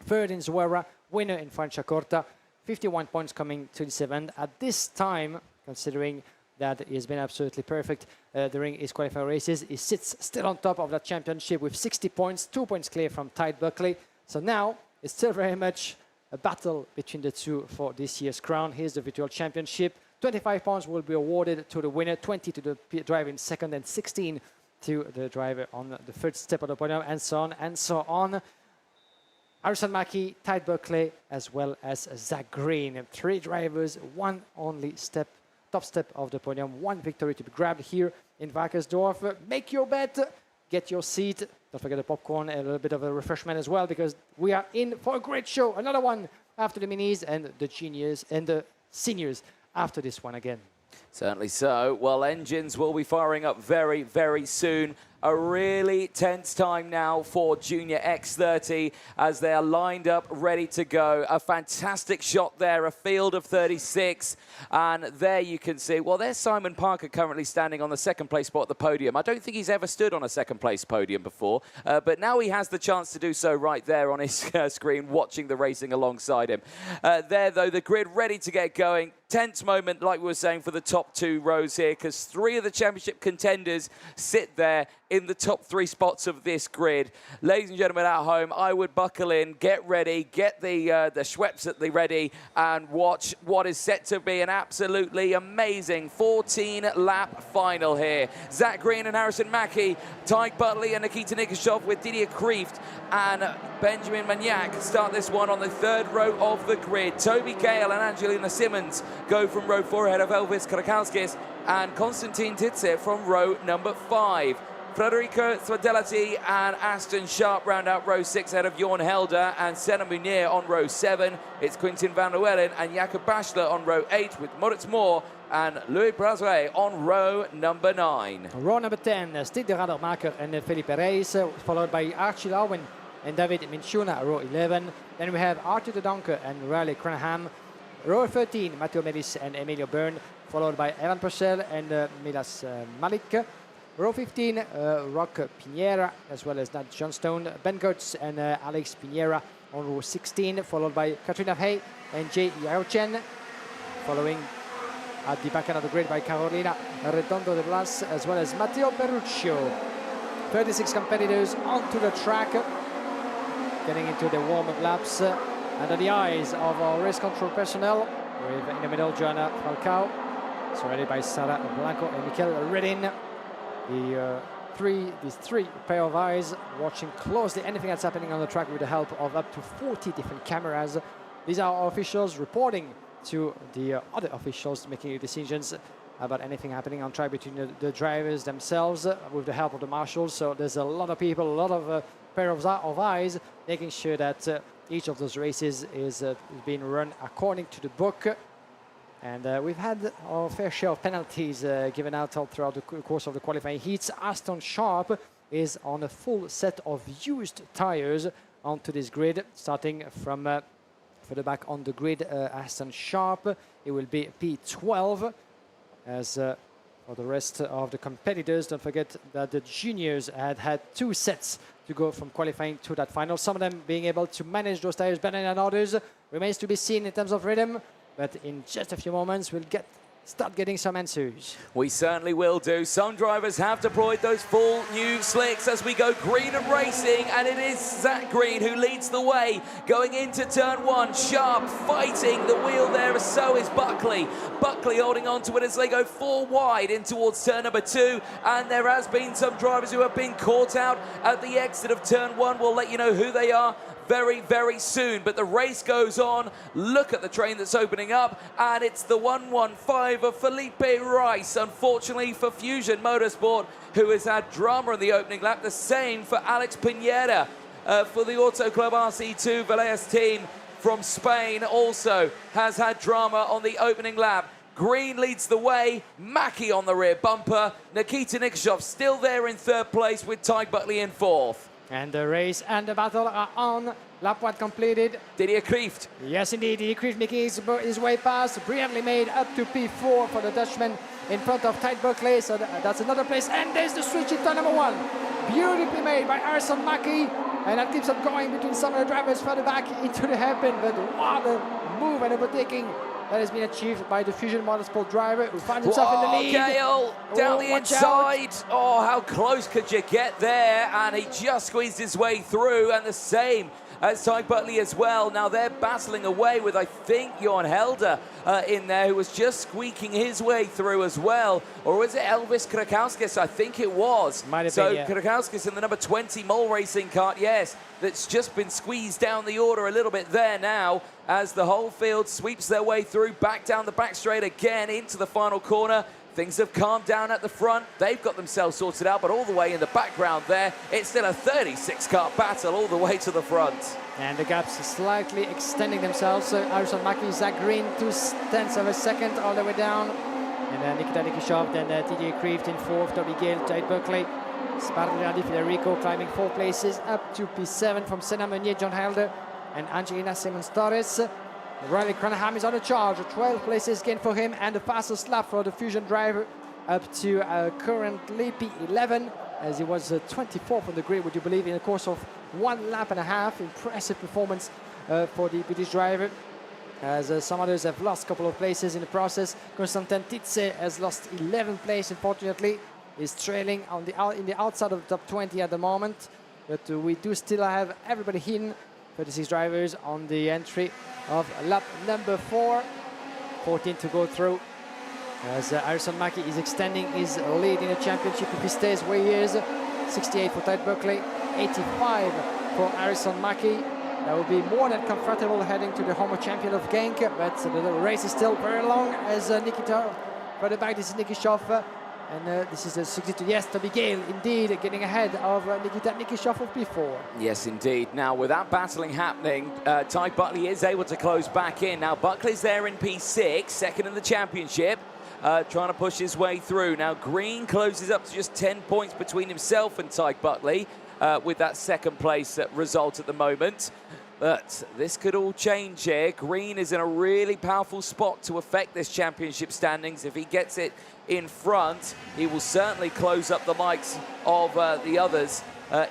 third in Zuera, winner in Franciacorta, 51 points coming to this event. At this time, considering that he has been absolutely perfect during his qualifying races, he sits still on top of that championship with 60 points, 2 points clear from Tide Berkeley. So now it's still very much a battle between the two for this year's crown. Here's the virtual championship. 25 points will be awarded to the winner, 20 to the driver in second, and 16 to the driver on the third step of the podium, and so on and so on. Harrison Mackie, Tide Berkeley, as well as Zach Green. 3 drivers, 1 only step, top step of the podium, 1 victory to be grabbed here in Wackersdorf. Make your bet, get your seat. Don't forget the popcorn and a little bit of a refreshment as well, because we are in for a great show. Another one after the minis and the juniors and the seniors after this one again. Certainly so. Well, engines will be firing up very, very soon. A really tense time now for Junior X30 as they are lined up, ready to go. A fantastic shot there, a field of 36. And there you can see, well, there's Simon Parker currently standing on the second place spot at the podium. I don't think he's ever stood on a second place podium before, but now he has the chance to do so right there on his screen, watching the racing alongside him. There, though, the grid ready to get going. Tense moment, like we were saying, for the top 2 rows here, because 3 of the championship contenders sit there in the top 3 spots of this grid. Ladies and gentlemen at home, I would buckle in, get ready, get the Schweppes at the ready, and watch what is set to be an absolutely amazing 14-lap final here. Zach Green and Harrison Mackie, Tyke Butley and Nikita Nikishov with Didier Kreeft and Benjamin Magnac start this one on the 3rd row of the grid. Toby Gale and Angelina Simmons go from row 4 ahead of Elvis Karakalskis and Konstantin Titze from row number 5. Federico Swadelati and Aston Sharp round out row 6 ahead of Jorn Helder and Senna Munier on row 7. It's Quintin van der Wellen and Jakob Bachler on row 8 with Moritz Moore and Louis Brasway on row number 9. Row number 10, Stig de Radermacher and Felipe Reis, followed by Archie Lowen and David Minchuna, row 11. Then we have Arthur de Donker and Riley Cranham. Row 13, Matteo Melis and Emilio Byrne, followed by Evan Purcell and Milas Malik. Row 15, Rock Pinera, as well as Nat Johnstone, Ben Gertz and Alex Pinera on row 16, followed by Katrina Hay and Jay Yarochen, following at the back end of the grid by Carolina Redondo de Blas, as well as Matteo Berruccio. 36 competitors onto the track, getting into the warm-up laps under the eyes of our race control personnel, with in the middle Joanna Falcao, surrounded by Sara Blanco and Mikel Redin. These three pair of eyes watching closely anything that's happening on the track with the help of up to 40 different cameras. These are our officials reporting to the other officials making decisions about anything happening on track between the drivers themselves with the help of the marshals. So there's a lot of people, a lot of pair of eyes making sure that each of those races is being run according to the book. And we've had our fair share of penalties given out all throughout the course of the qualifying heats. Aston Sharp is on a full set of used tires onto this grid, starting from further back on the grid. Aston Sharp, it will be P12. As for the rest of the competitors, don't forget that the juniors had 2 sets to go from qualifying to that final. Some of them being able to manage those tires better than others. Remains to be seen in terms of rhythm, but in just a few moments we'll start getting some answers. We certainly will do. Some drivers have deployed those full new slicks as we go green and racing, and it is Zach Green who leads the way going into turn 1. Sharp fighting the wheel there, so is Buckley. Buckley holding on to it as they go 4 wide in towards turn number 2, and there has been some drivers who have been caught out at the exit of turn 1. We'll let you know who they are very, very soon, but the race goes on. Look at the train that's opening up, and it's the 115 of Felipe Rice, unfortunately for Fusion Motorsport, who has had drama in the opening lap. The same for Alex Pineda for the Auto Club RC2 Velez team from Spain, also has had drama on the opening lap. Green leads the way, Mackie on the rear bumper, Nikita Nikishov still there in 3rd place with Ty Buckley in 4th. And the race and the battle are on. Lap 1 completed. Didier Krieft. Yes, indeed. Didier Krieft making his way past. Brilliantly made up to P4 for the Dutchman in front of Ty Buckley. So that's another place. And there's the switch in turn number 1. Beautifully made by Arson Mackie. And that keeps on going between some of the drivers further back into the hairpin. But what a move and overtaking that has been achieved by the Fusion Motorsport driver who finds himself in the lead. Gale down the inside. Oh, how close could you get there? And he just squeezed his way through, and the same as Ty Buckley as well. Now they're battling away with, I think, Johan Helder in there, who was just squeaking his way through as well. Or was it Elvis Krakowskis? I think it was. Might have been, yeah. Krakowskis in the number 20 Mole Racing kart, yes, that's just been squeezed down the order a little bit there now as the whole field sweeps their way through, back down the back straight again into the final corner. Things have calmed down at the front. They've got themselves sorted out, but all the way in the background there, it's still a 36-car battle all the way to the front. And the gaps are slightly extending themselves. Arson Mackie, Zach Green, 2/10 of a second all the way down. And then Nikita Nikishov, then Didier Krieft in 4th, Toby Gale, Ty Buckley. Spartani Federico climbing 4 places up to P7 from Senna Meunier, John Helder, and Angelina Simons-Torres. Riley Cranham is on the charge, 12 places gained for him, and the fastest lap for the Fusion driver up to currently P11, as he was 24th on the grid, would you believe, in the course of 1.5 laps. Impressive performance for the British driver, as some others have lost a couple of places in the process. Konstantin Titze has lost 11th place, unfortunately. He's trailing on in the outside of the top 20 at the moment, but we do still have everybody in. 36 drivers on the entry of lap number 4. 14 to go through, as Arson Mackie is extending his lead in the championship if he stays where he is. 68 for Ty Buckley, 85 for Arson Mackie. That will be more than comfortable heading to the home champion of Genk, but the race is still very long as Nikita further back. This is Nikishov. And this is the 62. Yes, Toby Gale, indeed, getting ahead of Nikita Nikishov of P4. Yes, indeed. Now, with that battling happening, Ty Buckley is able to close back in. Now, Buckley's there in P6, second in the championship, trying to push his way through. Now, Green closes up to just 10 points between himself and Ty Buckley with that second place result at the moment. But this could all change here. Green is in a really powerful spot to affect this championship standings. If he gets it in front, he will certainly close up the likes of the others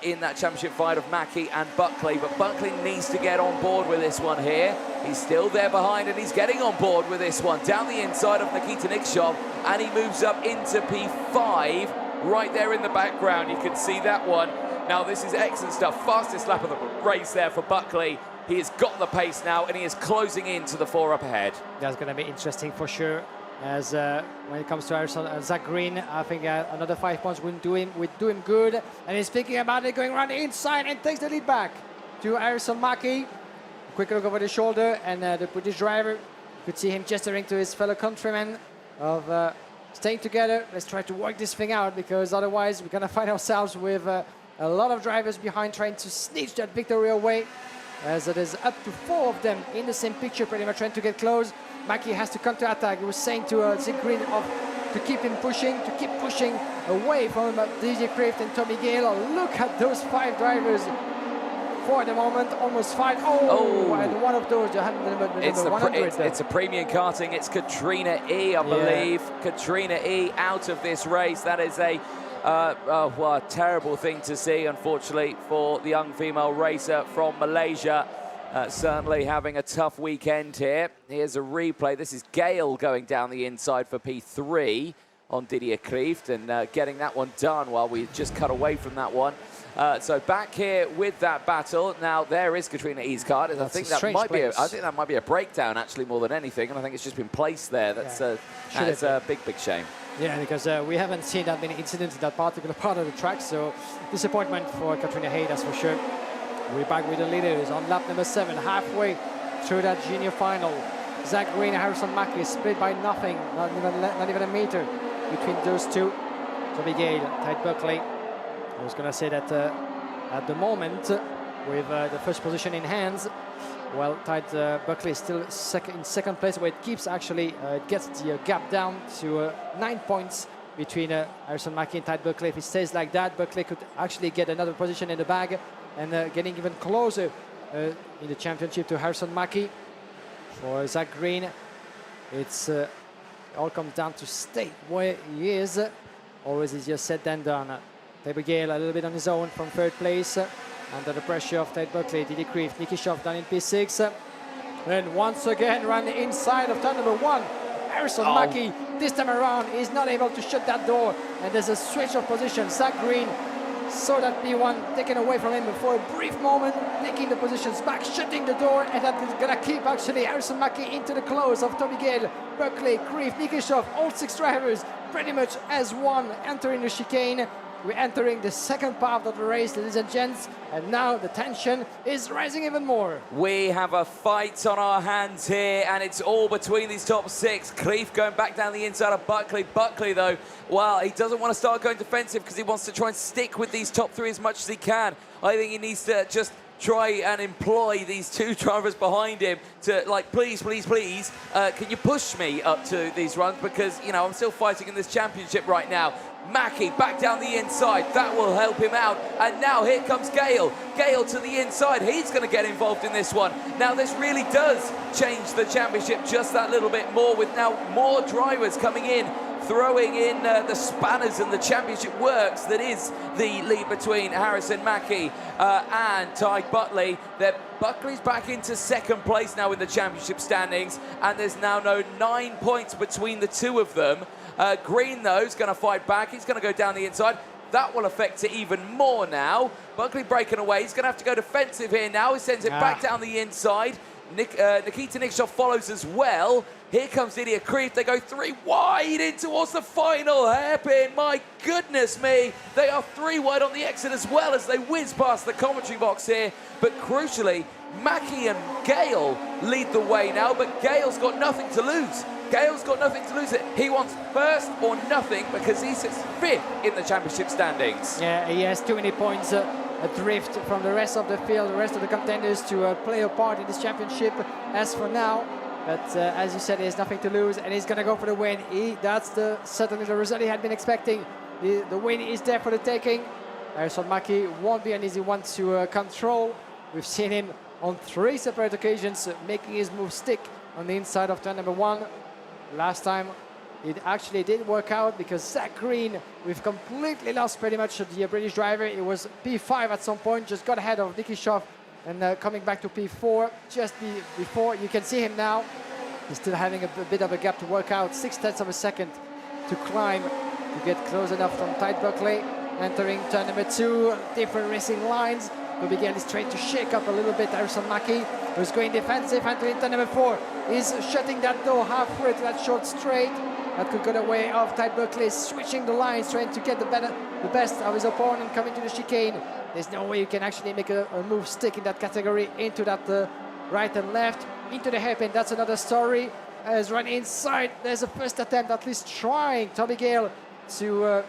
in that championship fight of Mackie and Buckley. But Buckley needs to get on board with this one here. He's still there behind, and he's getting on board with this one. Down the inside of Nikita Nikishov, and he moves up into P5 right there in the background. You can see that one. Now, this is excellent stuff. Fastest lap of the race there for Buckley. He has got the pace now, and he is closing into the 4 up ahead. That's going to be interesting for sure. As when it comes to Zach Green, I think another 5 points would do him good. And he's thinking about it, going around the inside and takes the lead back to Arson Mackie. Quick look over the shoulder, and the British driver, you could see him gesturing to his fellow countrymen of staying together. Let's try to work this thing out, because otherwise we're going to find ourselves with a lot of drivers behind trying to snitch that victory away, as it is up to 4 of them in the same picture, pretty much trying to get close. Mackie has to counter attack. He was saying to Siegfried to keep him pushing, to keep pushing away from DJ Kraft and Tommy Gale. Look at those 5 drivers for the moment, almost 5. Oh, and one of those, number 100. It's a premium karting. It's Katrina E, I believe. Katrina E out of this race. That is a terrible thing to see, unfortunately, for the young female racer from Malaysia. Certainly having a tough weekend here. Here's a replay. This is Gale going down the inside for P3 on Didier Kreeft, and getting that one done while we just cut away from that one. So back here with that battle. Now there is Katrina E's card. I think that might be a breakdown actually, more than anything, and I think it's just been placed there. That's a big shame. Yeah, because we haven't seen that many incidents in that particular part of the track, so disappointment for Katrina Hay, that's for sure. We're back with the leaders on lap number 7, halfway through that junior final. Zach Green and Harrison Mackie split by nothing, not even a meter between those two. Toby Gale, Tide Buckley. I was going to say that at the moment, with the first position in hands, well, Tide Buckley is still in second place, where it keeps actually, gets the gap down to 9 points between Harrison Mackie and Tide Buckley. If it stays like that, Buckley could actually get another position in the bag, and getting even closer in the championship to Harrison Mackie. For Zach Green, it's all comes down to stay where he is. Always easier said than done. Tabor Gale a little bit on his own from 3rd place, under the pressure of Ted Buckley, Didi Kreeft, Nicky Schoff down in P6. And once again run inside of turn number 1. Harrison Mackie, this time around, is not able to shut that door, and there's a switch of position. Zach Green saw that P1 taken away from him for a brief moment, taking the positions back, shutting the door, and that is gonna keep actually Harrison Mackie into the close of Toby Gale, Buckley, Kreeft, Nicky Schoff, all 6 drivers pretty much as one entering the chicane. We're entering the second part of the race, ladies and gents, and now the tension is rising even more. We have a fight on our hands here, and it's all between these top 6. Kreeft going back down the inside of Buckley. Buckley, though, well, he doesn't want to start going defensive because he wants to try and stick with these top 3 as much as he can. I think he needs to just try and employ these 2 drivers behind him to, like, please, can you push me up to these runs, because, you know, I'm still fighting in this championship right now. Mackie back down the inside, that will help him out. And now here comes Gale. Gale to the inside, he's going to get involved in this one. Now this really does change the championship just that little bit more, with now more drivers coming in, throwing in the spanners and the championship works that is the lead between Harrison Mackie and Ty Buckley. Buckley's back into second place now in the championship standings, and there's now 9 points between the 2 of them. Green, though, is going to fight back. He's going to go down the inside. That will affect it even more now. Buckley breaking away. He's going to have to go defensive here now. He sends it back down the inside. Nikita Nikshov follows as well. Here comes Didier Kreeft. They go 3 wide in towards the final hairpin. My goodness me. They are 3 wide on the exit as well as they whiz past the commentary box here. But crucially, Mackie and Gale lead the way now, but Gale's got nothing to lose. Gale's got nothing to lose. He wants first or nothing, because he sits 5th in the championship standings. Yeah, he has too many points adrift from the rest of the field, the rest of the contenders, to play a part in this championship as for now. But as you said, he has nothing to lose, and he's going to go for the win. That's certainly the result he had been expecting. The win is there for the taking. Harrison Mackie won't be an easy one to control. We've seen him on 3 separate occasions making his move stick on the inside of turn number 1. Last time it actually did work out, because Zach Green, we've completely lost pretty much the British driver. It was P5 at some point, just got ahead of Nicky Schoff, and coming back to P4 just before. You can see him now. He's still having a bit of a gap to work out, 0.6 of a second to climb to get close enough from Tide Buckley. Entering turn number 2, different racing lines. We began is trying to shake up a little bit Harrison Mackie, who's going defensive. Entering turn number 4, is shutting that door halfway to that short straight. That could go the way of Tide Buckley, switching the lines, trying to get the best of his opponent coming to the chicane. There's no way you can actually make a move stick in that category into that right and left, into the hairpin. That's another story. has run inside. There's a first attempt, at least trying Toby Gale to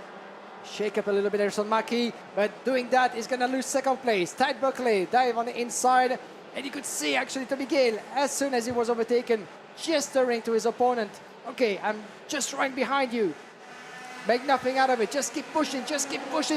shake up a little bit Harrison Mackie, but doing that is going to lose second place. Ty Buckley dive on the inside, and you could see actually Toby Gale, as soon as he was overtaken, gesturing to his opponent, okay, I'm just right behind you. Make nothing out of it, just keep pushing,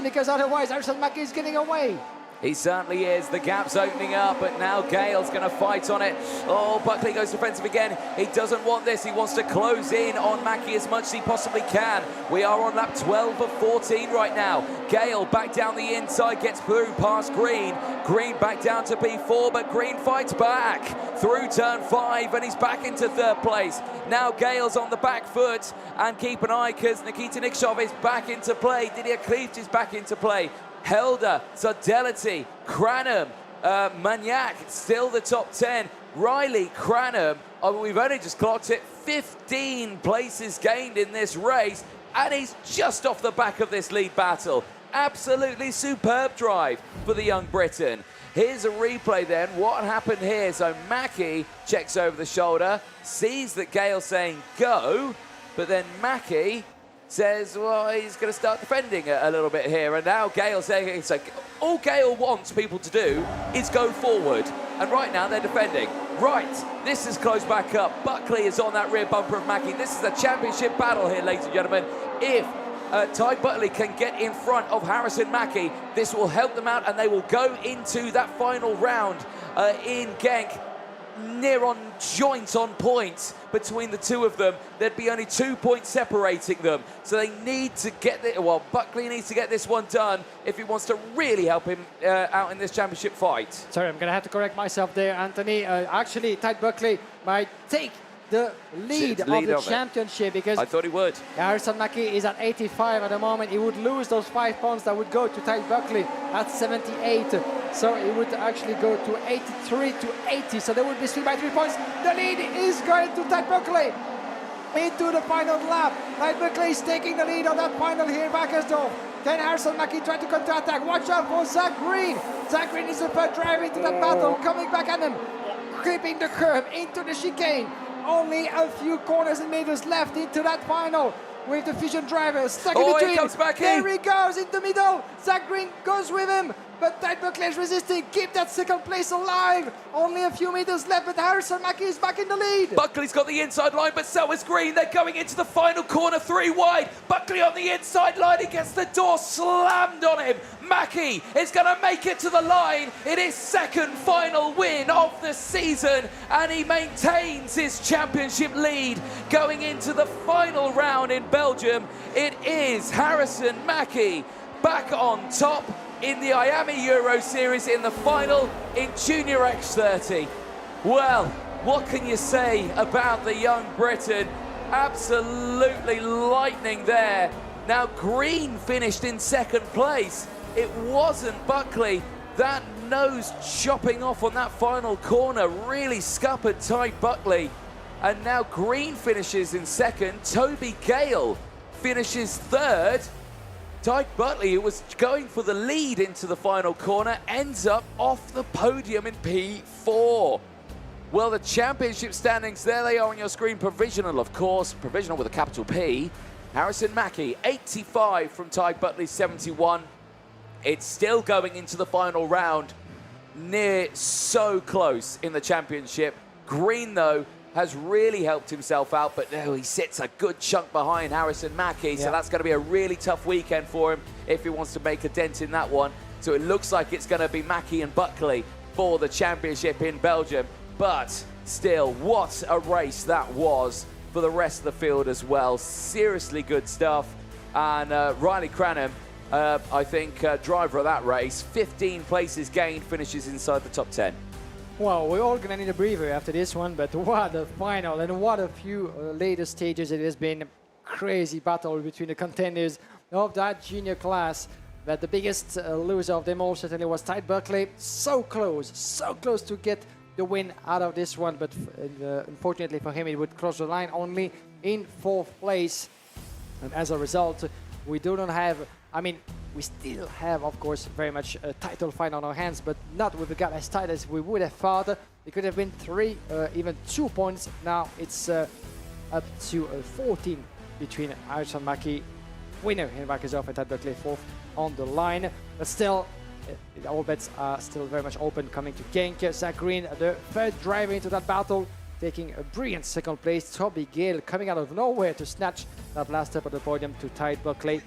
because otherwise Harrison Mackie is getting away. He certainly is. The gap's opening up, but now Gale's going to fight on it. Oh, Buckley goes defensive again. He doesn't want this. He wants to close in on Mackie as much as he possibly can. We are on lap 12 of 14 right now. Gale back down the inside, gets through past Green. Green back down to P4, but Green fights back through turn 5, and he's back into third place. Now Gale's on the back foot, and keep an eye, because Nikita Nikshov is back into play. Didier Klieft is back into play. Helder, Fidelity, Cranham, Magnac, still the top 10. Riley, Cranham, we've only just clocked it, 15 places gained in this race, and he's just off the back of this lead battle. Absolutely superb drive for the young Briton. Here's a replay then. What happened here? So Mackie checks over the shoulder, sees that Gale's saying go, but then Mackie says, well, he's going to start defending a little bit here. And now Gale's saying, it's like, all Gale wants people to do is go forward. And right now they're defending. Right, this is closed back up. Buckley is on that rear bumper of Mackie. This is a championship battle here, ladies and gentlemen. If Ty Buckley can get in front of Harrison Mackie, this will help them out, and they will go into that final round in Genk. Near on joint on points between the two of them. There'd be only 2 points separating them. So they need to get this, well, Buckley needs to get this one done if he wants to really help him out in this championship fight. Sorry, I'm going to have to correct myself there, Anthony. Actually, Ty Buckley might take the lead of the championship, because I thought he would. Harrison Mackie is at 85 at the moment. He would lose those 5 points that would go to Ty Buckley at 78. So it would actually go to 83 to 80. So there would be 3 by 3 points. The lead is going to Ty Buckley into the final lap. Ty Buckley is taking the lead on that final here in Wackersdorf. Then Harrison Mackie trying to counter-attack. Watch out for Zach Green. Zach Green is the third driver into that battle, coming back at him, creeping the curve into the chicane. Only a few corners and meters left into that final with the Fusion driver stuck in between. He comes back in. There he goes in the middle. Zach Green goes with him, but Ty Buckley is resisting. Keep that second place alive. Only a few meters left, but Harrison Mackie is back in the lead. Buckley's got the inside line, but so is Green. They're going into the final corner, 3 wide. Buckley on the inside line. He gets the door slammed on him. Mackie is going to make it to the line in his second final win of the season, and he maintains his championship lead going into the final round in Belgium. It is Harrison Mackie back on top in the IAME Euro Series in the final in Junior X30. Well, what can you say about the young Briton? Absolutely lightning there. Now Green finished in second place. It wasn't Buckley. That nose chopping off on that final corner really scuppered Ty Buckley. And now Green finishes in second. Toby Gale finishes third. Ty Buckley, who was going for the lead into the final corner, ends up off the podium in P4. Well, the championship standings, there they are on your screen. Provisional, of course, provisional with a capital P. Harrison Mackie, 85 from Ty Buckley, 71. It's still going into the final round. Near so close in the championship. Green, though, has really helped himself out, but he sits a good chunk behind Harrison Mackie, so that's going to be a really tough weekend for him if he wants to make a dent in that one. So it looks like it's going to be Mackie and Buckley for the championship in Belgium, but still, what a race that was for the rest of the field as well. Seriously good stuff, and Riley Cranham, I think, driver of that race, 15 places gained, finishes inside the top 10. Well, we're all gonna need a breather after this one, but what a final and what a few later stages. It has been a crazy battle between the contenders of that junior class. But the biggest loser of them all certainly was Ty Buckley. So close to get the win out of this one, but unfortunately for him, it would cross the line only in 4th place. And as a result, we do not have, I mean, we still have, of course, very much a title fight on our hands, but not with a gap as tight as we would have thought. It could have been 3, even 2 points. Now it's up to 14 between Harrison Mackie, winner in Wackersdorf, and Todd Buckley fourth on the line. But still, all bets are still very much open coming to Genk. Zach Green, the third driver into that battle, taking a brilliant second place. Toby Gale coming out of nowhere to snatch that last step of the podium to Todd Buckley.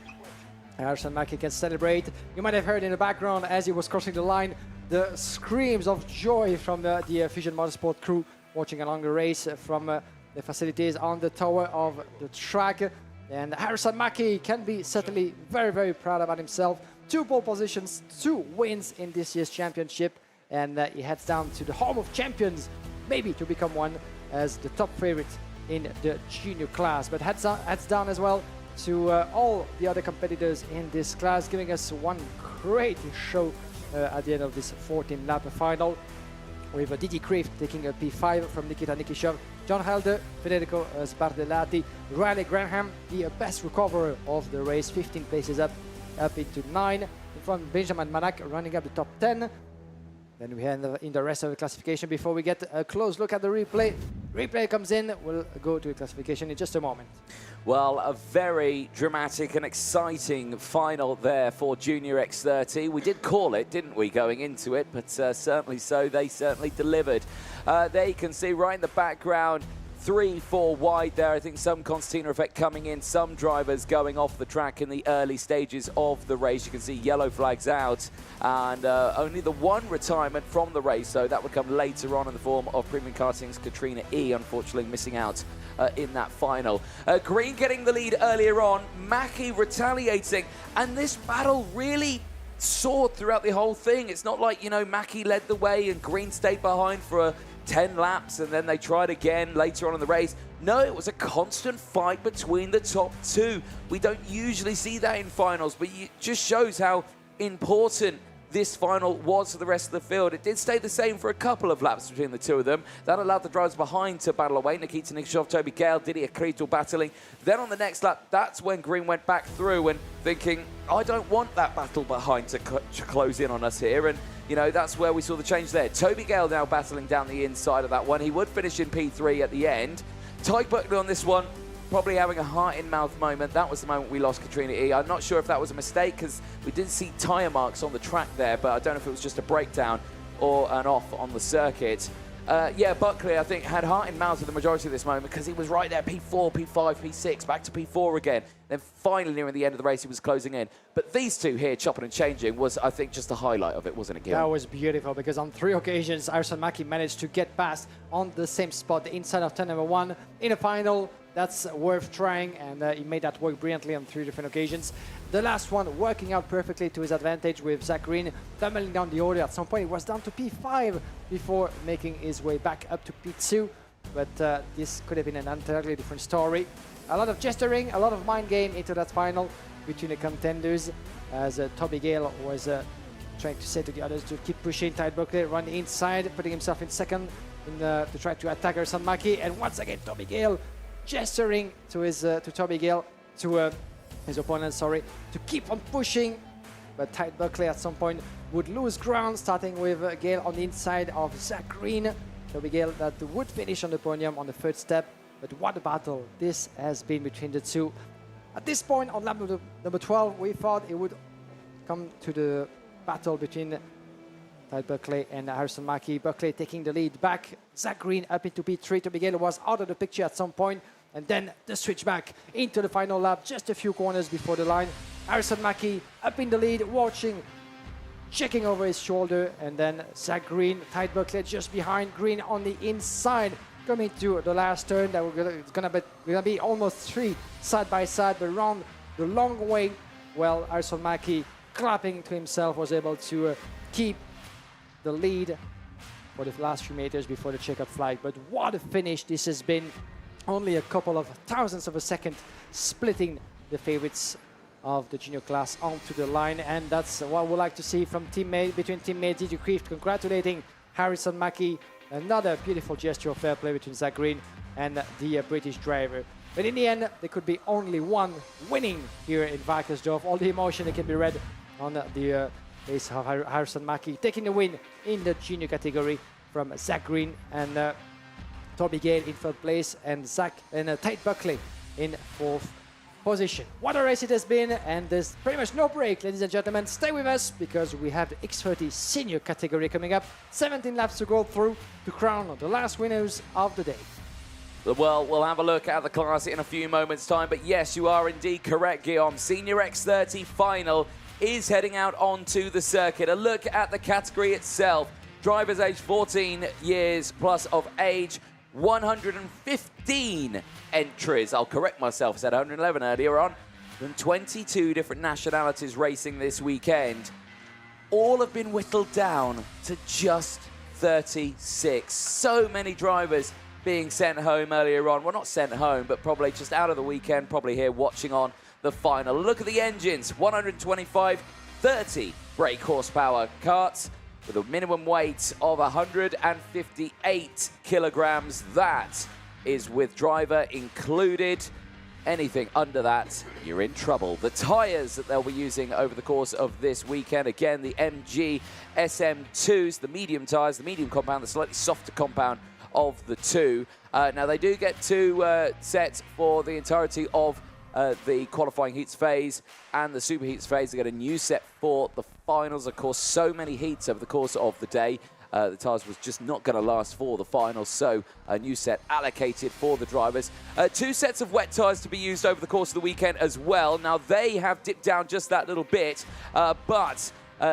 Harrison Mackie can celebrate. You might have heard in the background as he was crossing the line the screams of joy from the Fusion Motorsport crew watching along the race from the facilities on the tower of the track. And Harrison Mackie can be certainly very, very proud about himself. 2 pole positions, 2 wins in this year's championship, and he heads down to the home of champions, maybe to become one as the top favorite in the junior class. But heads down as well to all the other competitors in this class, giving us one great show at the end of this 14-lap final, with Didi Krieft taking a P5 from Nikita Nikishov, John Helder, Federico Sbardellati, Riley Graham, the best recoverer of the race, 15 places up into 9, in front Benjamin Manak running up the top 10. Then we have in the rest of the classification before we get a close look at the replay. Replay comes in, we'll go to the classification in just a moment. Well, a very dramatic and exciting final there for Junior X30. We did call it, didn't we, going into it, but certainly so, they certainly delivered. There you can see right in the background, 3-4 wide there. I think some concertina effect coming in, some drivers going off the track in the early stages of the race. You can see yellow flags out, and only the one retirement from the race, so that would come later on in the form of Premium Karting's Katrina E, unfortunately missing out in that final. Green getting the lead earlier on, Mackie retaliating, and this battle really soared throughout the whole thing. It's not like, you know, Mackie led the way and Green stayed behind for 10 laps and then they tried again later on in the race. No, it was a constant fight between the top 2. We don't usually see that in finals, but it just shows how important this final was for the rest of the field. It did stay the same for a couple of laps between the 2 of them. That allowed the drivers behind to battle away. Nikita Nikishov, Toby Gale, Didier Kritel battling. Then on the next lap, that's when Green went back through and thinking, I don't want that battle behind to close in on us here. And you know, that's where we saw the change there. Toby Gale now battling down the inside of that one. He would finish in P3 at the end. Ty Buckley on this one, probably having a heart-in-mouth moment. That was the moment we lost Katrina E. I'm not sure if that was a mistake because we didn't see tyre marks on the track there, but I don't know if it was just a breakdown or an off on the circuit. Yeah, Buckley, I think, had heart-in-mouth for the majority of this moment because he was right there, P4, P5, P6, back to P4 again. Then finally, nearing the end of the race, he was closing in. But these two here, chopping and changing, was, I think, just the highlight of it, wasn't it, Gil? That was beautiful because on 3 occasions, Harrison Mackie managed to get past on the same spot, the inside of turn number 1. In a final, that's worth trying, and he made that work brilliantly on 3 different occasions. The last one working out perfectly to his advantage with Zach Green tumbling down the order. At some point, he was down to P5 before making his way back up to P2. But this could have been an entirely different story. A lot of gesturing, a lot of mind game into that final between the contenders, as Toby Gale was trying to say to the others to keep pushing. Ty Buckley run the inside, putting himself in second to try to attack Harrison Mackie. And once again, Toby Gale gesturing to his his opponent, sorry, to keep on pushing. But Ty Buckley at some point would lose ground, starting with Gale on the inside of Zach Green. Toby Gale that would finish on the podium on the 3rd step. But what a battle this has been between the two. At this point, on lap number 12, we thought it would come to the battle between Ty Buckley and Harrison Mackie. Buckley taking the lead back. Zach Green up into P3. Toby Gale was out of the picture at some point. And then the switch back into the final lap, just a few corners before the line. Harrison Mackie up in the lead, watching, checking over his shoulder. And then Zach Green, Ty Buckley just behind. Green on the inside. Coming to the last turn, that it's gonna be almost 3 side by side, but around the long way. Well, Harrison Mackie, clapping to himself, was able to keep the lead for the last few meters before the checkered flag. But what a finish this has been! Only a couple of thousandths of a second splitting the favorites of the junior class onto the line, and that's what we like to see from between teammates. Didi Krieft congratulating Harrison Mackie. Another beautiful gesture of fair play between Zach Green and the British driver. But in the end, there could be only one winning here in Wackersdorf. All the emotion that can be read on the face of Harrison Mackie, taking the win in the junior category from Zach Green. And Toby Gale in third place, and Tate Buckley in fourth position. What a race it has been, and there's pretty much no break, ladies and gentlemen. Stay with us because we have the X30 senior category coming up. 17 laps to go through to crown the last winners of the day. Well, we'll have a look at the class in a few moments' time, but yes, you are indeed correct, Guillaume. Senior X30 final is heading out onto the circuit. A look at the category itself. Drivers aged 14 years plus of age, 115 entries. I'll correct myself, I said 111 earlier on. From 22 different nationalities racing this weekend. All have been whittled down to just 36. So many drivers being sent home earlier on. Well, not sent home, but probably just out of the weekend, probably here watching on the final. Look at the engines, 125, 30 brake horsepower karts with a minimum weight of 158 kilograms. That is with driver included. Anything under that, you're in trouble. The tyres that they'll be using over the course of this weekend, again, the MG SM2s, the medium tyres, the medium compound, the slightly softer compound of the two. Now, they do get two sets for the entirety of the qualifying heats phase and the super heats phase. They get a new set for the finals. Of course, so many heats over the course of the day. The tyres was just not going to last for the finals, so a new set allocated for the drivers. Two sets of wet tyres to be used over the course of the weekend as well. Now, they have dipped down just that little bit, but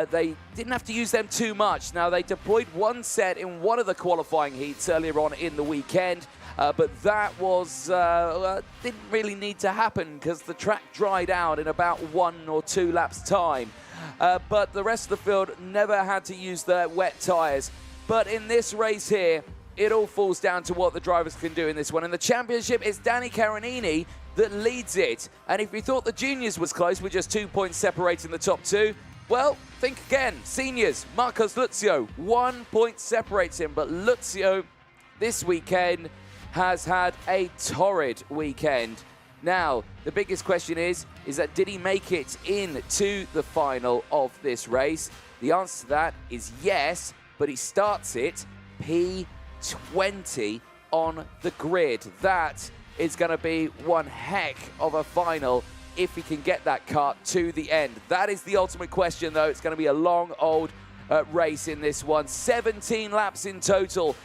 they didn't have to use them too much. Now, they deployed one set in one of the qualifying heats earlier on in the weekend, but that was didn't really need to happen because the track dried out in about 1 or 2 laps' time. But the rest of the field never had to use their wet tyres. But in this race here, it all falls down to what the drivers can do in this one. In the championship, it's Danny Caronini that leads it. And if you thought the juniors was close with just 2 points separating the top two, well, think again. Seniors, Marcos Luzio, 1 point separates him. But Luzio this weekend has had a torrid weekend. Now, the biggest question is that did he make it into the final of this race? The answer to that is yes, but he starts it P20 on the grid. That is going to be one heck of a final if he can get that kart to the end. That is the ultimate question, though. It's going to be a long, old race in this one. 17 laps in total.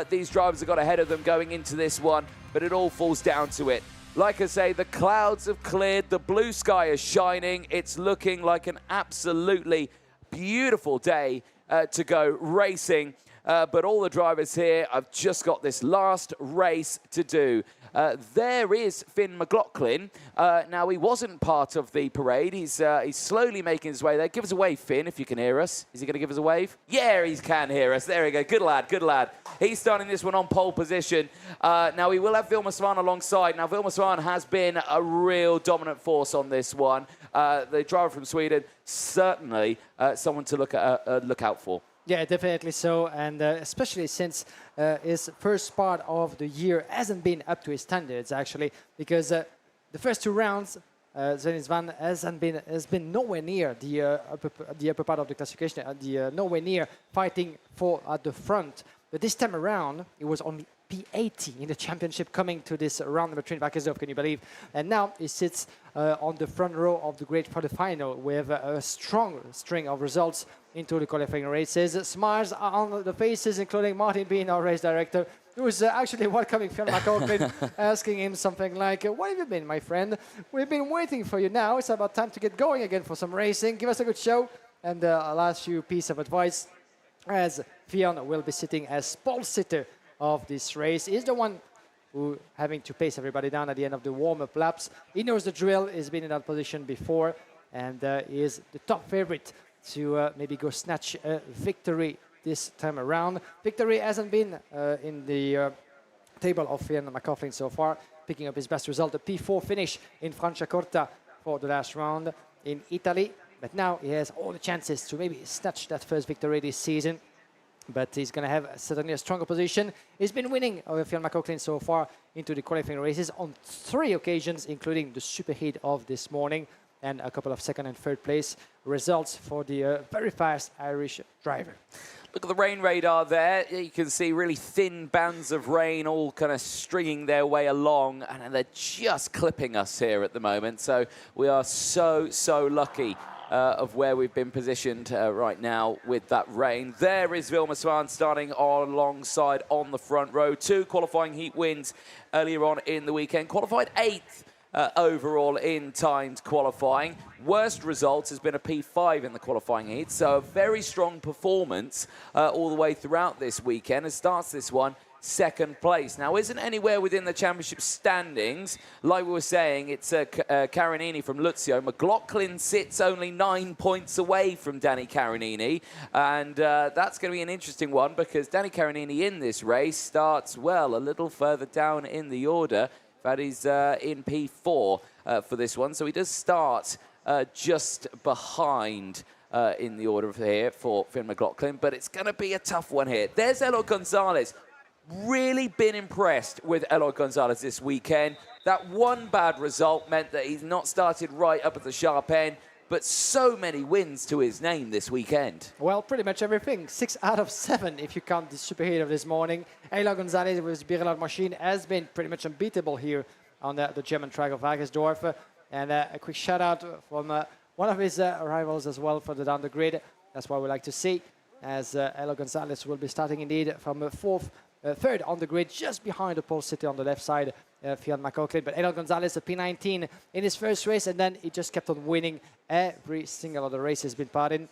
These drivers have got ahead of them going into this one, but it all falls down to it. Like I say, the clouds have cleared, the blue sky is shining. It's looking like an absolutely beautiful day to go racing. But all the drivers here have just got this last race to do. There is Finn McLaughlin. Now, he wasn't part of the parade. He's slowly making his way there. Give us a wave, Finn, if you can hear us. Is he going to give us a wave? Yeah, he can hear us. There we go. Good lad, good lad. He's starting this one on pole position. Now, we will have Vilma Svan alongside. Now, Vilma Svan has been a real dominant force on this one. The driver from Sweden, certainly someone to look out for. Yeah, definitely so, and especially since his first part of the year hasn't been up to his standards, actually, because the first 2 rounds, Zenit Svan has been nowhere near the upper part of the classification, nowhere near fighting for at the front. But this time around, it was only P80 in the championship coming to this round number 3 in Wackersdorf, can you believe? And now he sits on the front row of the grid for the final with a strong string of results into the qualifying races. Smiles on the faces, including Martin Bean, our race director, who is actually welcoming Phil McLaughlin, asking him something like, "Where have you been, my friend? We've been waiting for you now. It's about time to get going again for some racing. Give us a good show." And a last few piece of advice, as Fionn will be sitting as pole sitter of this race. He's the one who having to pace everybody down at the end of the warm-up laps. He knows the drill. He's been in that position before, and he is the top favorite to maybe go snatch a victory this time around. Victory hasn't been in the table of Fionn McLaughlin so far, picking up his best result, a P4 finish in Franciacorta for the last round in Italy. But now he has all the chances to maybe snatch that first victory this season. But he's going to have certainly a stronger position. He's been winning over Fionn McLaughlin so far into the qualifying races on 3 occasions, including the superheat of this morning, and a couple of second and third place results for the very fast Irish driver. Look at the rain radar there. You can see really thin bands of rain all kind of stringing their way along, and they're just clipping us here at the moment. So we are so lucky of where we've been positioned right now with that rain. There is Vilma Svan starting alongside on the front row. 2 qualifying heat wins earlier on in the weekend. Qualified 8th. Overall in timed qualifying. Worst result has been a P5 in the qualifying heat, so a very strong performance all the way throughout this weekend. It starts this one 2nd place. Now, isn't anywhere within the championship standings. Like we were saying, it's Carinini from Luzio. McLaughlin sits only 9 points away from Danny Carinini, and that's going to be an interesting one because Danny Carinini in this race starts, well, a little further down in the order. That is in P4 for this one. So he does start just behind in the order here for Finn McLaughlin. But it's going to be a tough one here. There's Eloy Gonzalez. Really been impressed with Eloy Gonzalez this weekend. That one bad result meant that he's not started right up at the sharp end. But so many wins to his name this weekend. Well, pretty much everything. 6 out of 7 if you count the superheater this morning. Eloy Gonzalez with his Birelot machine has been pretty much unbeatable here on the German track of Wackersdorf. And a quick shout out from one of his rivals as well for the down the grid. That's what we like to see, as Eloy Gonzalez will be starting indeed from 3rd on the grid, just behind the pole sitter on the left side. Fionn McLaughlin, but Eloy Gonzalez, a P19 in his first race, and then he just kept on winning every single other race he's been part in.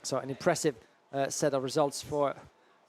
So an impressive set of results for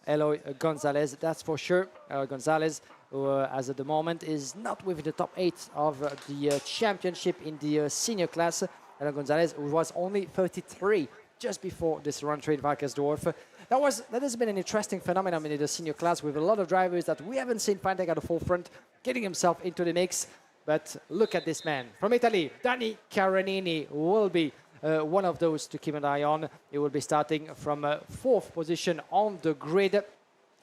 Eloy Gonzalez, that's for sure. Eloy Gonzalez, who as at the moment is not within the top 8 of the championship in the senior class. Eloy Gonzalez, who was only 33 just before this run trade Wackersdorf. That has been an interesting phenomenon in the senior class with a lot of drivers that we haven't seen fighting at the forefront, getting himself into the mix. But look at this man. From Italy, Danny Carinini will be one of those to keep an eye on. He will be starting from 4th position on the grid,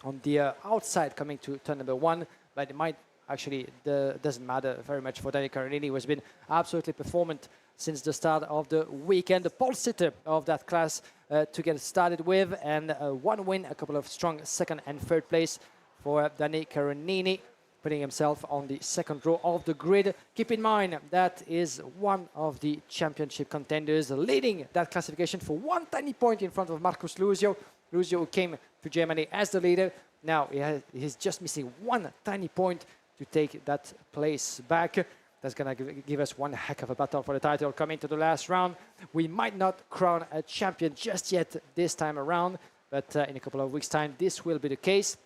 on the outside coming to turn number 1. But it might actually, doesn't matter very much for Danny Carinini, who has been absolutely performant since the start of the weekend. The pole sitter of that class to get started with, and 1 win, a couple of strong 2nd and 3rd place for Danny Carinini, putting himself on the 2nd row of the grid. Keep in mind that is one of the championship contenders, leading that classification for 1 tiny point in front of Marcus Luzio. Luzio, who came to Germany as the leader, now he's just missing 1 tiny point to take that place back. That's going to give us one heck of a battle for the title coming to the last round. We might not crown a champion just yet this time around, but in a couple of weeks' time, this will be the case.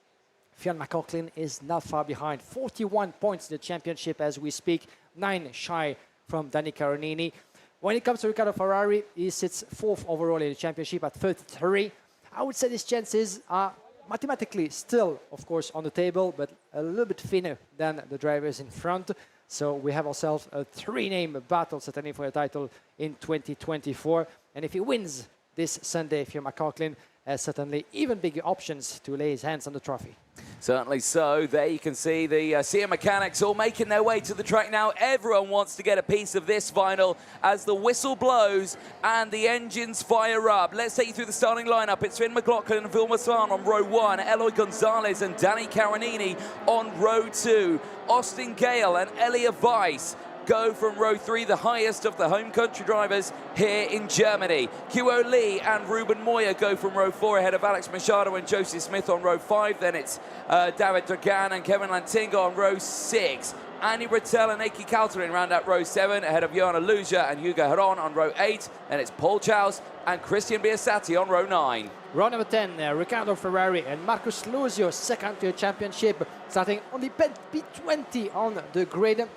Fionn McLaughlin is not far behind. 41 points in the championship as we speak, 9 shy from Danny Carinini. When it comes to Riccardo Ferrari, he sits 4th overall in the championship at 33. I would say his chances are mathematically still, of course, on the table, but a little bit thinner than the drivers in front. So we have ourselves a 3-name battle certainly for the title in 2024. And if he wins this Sunday, Fionn McLaughlin has certainly even bigger options to lay his hands on the trophy. Certainly so. There you can see the SEA mechanics all making their way to the track now. Everyone wants to get a piece of this final as the whistle blows and the engines fire up. Let's take you through the starting lineup. It's Finn McLaughlin and Vilma Svan on row 1, Eloy Gonzalez and Danny Carinini on row 2. Austin Gale and Elia Weiss go from row 3, the highest of the home country drivers here in Germany. Kyo Lee and Ruben Moya go from row 4 ahead of Alex Machado and Josie Smith on row 5. Then it's David Dragan and Kevin Lantinga on row 6. Andy Rattel and Eki Kalterin round out row 7 ahead of Joanna Luja and Hugo Heron on row 8. Then it's Paul Chaus and Christian Biasati on row 9. Row number 10, Riccardo Ferrari and Marcus Luzio, 2nd to the championship, starting on the P20 on the grid.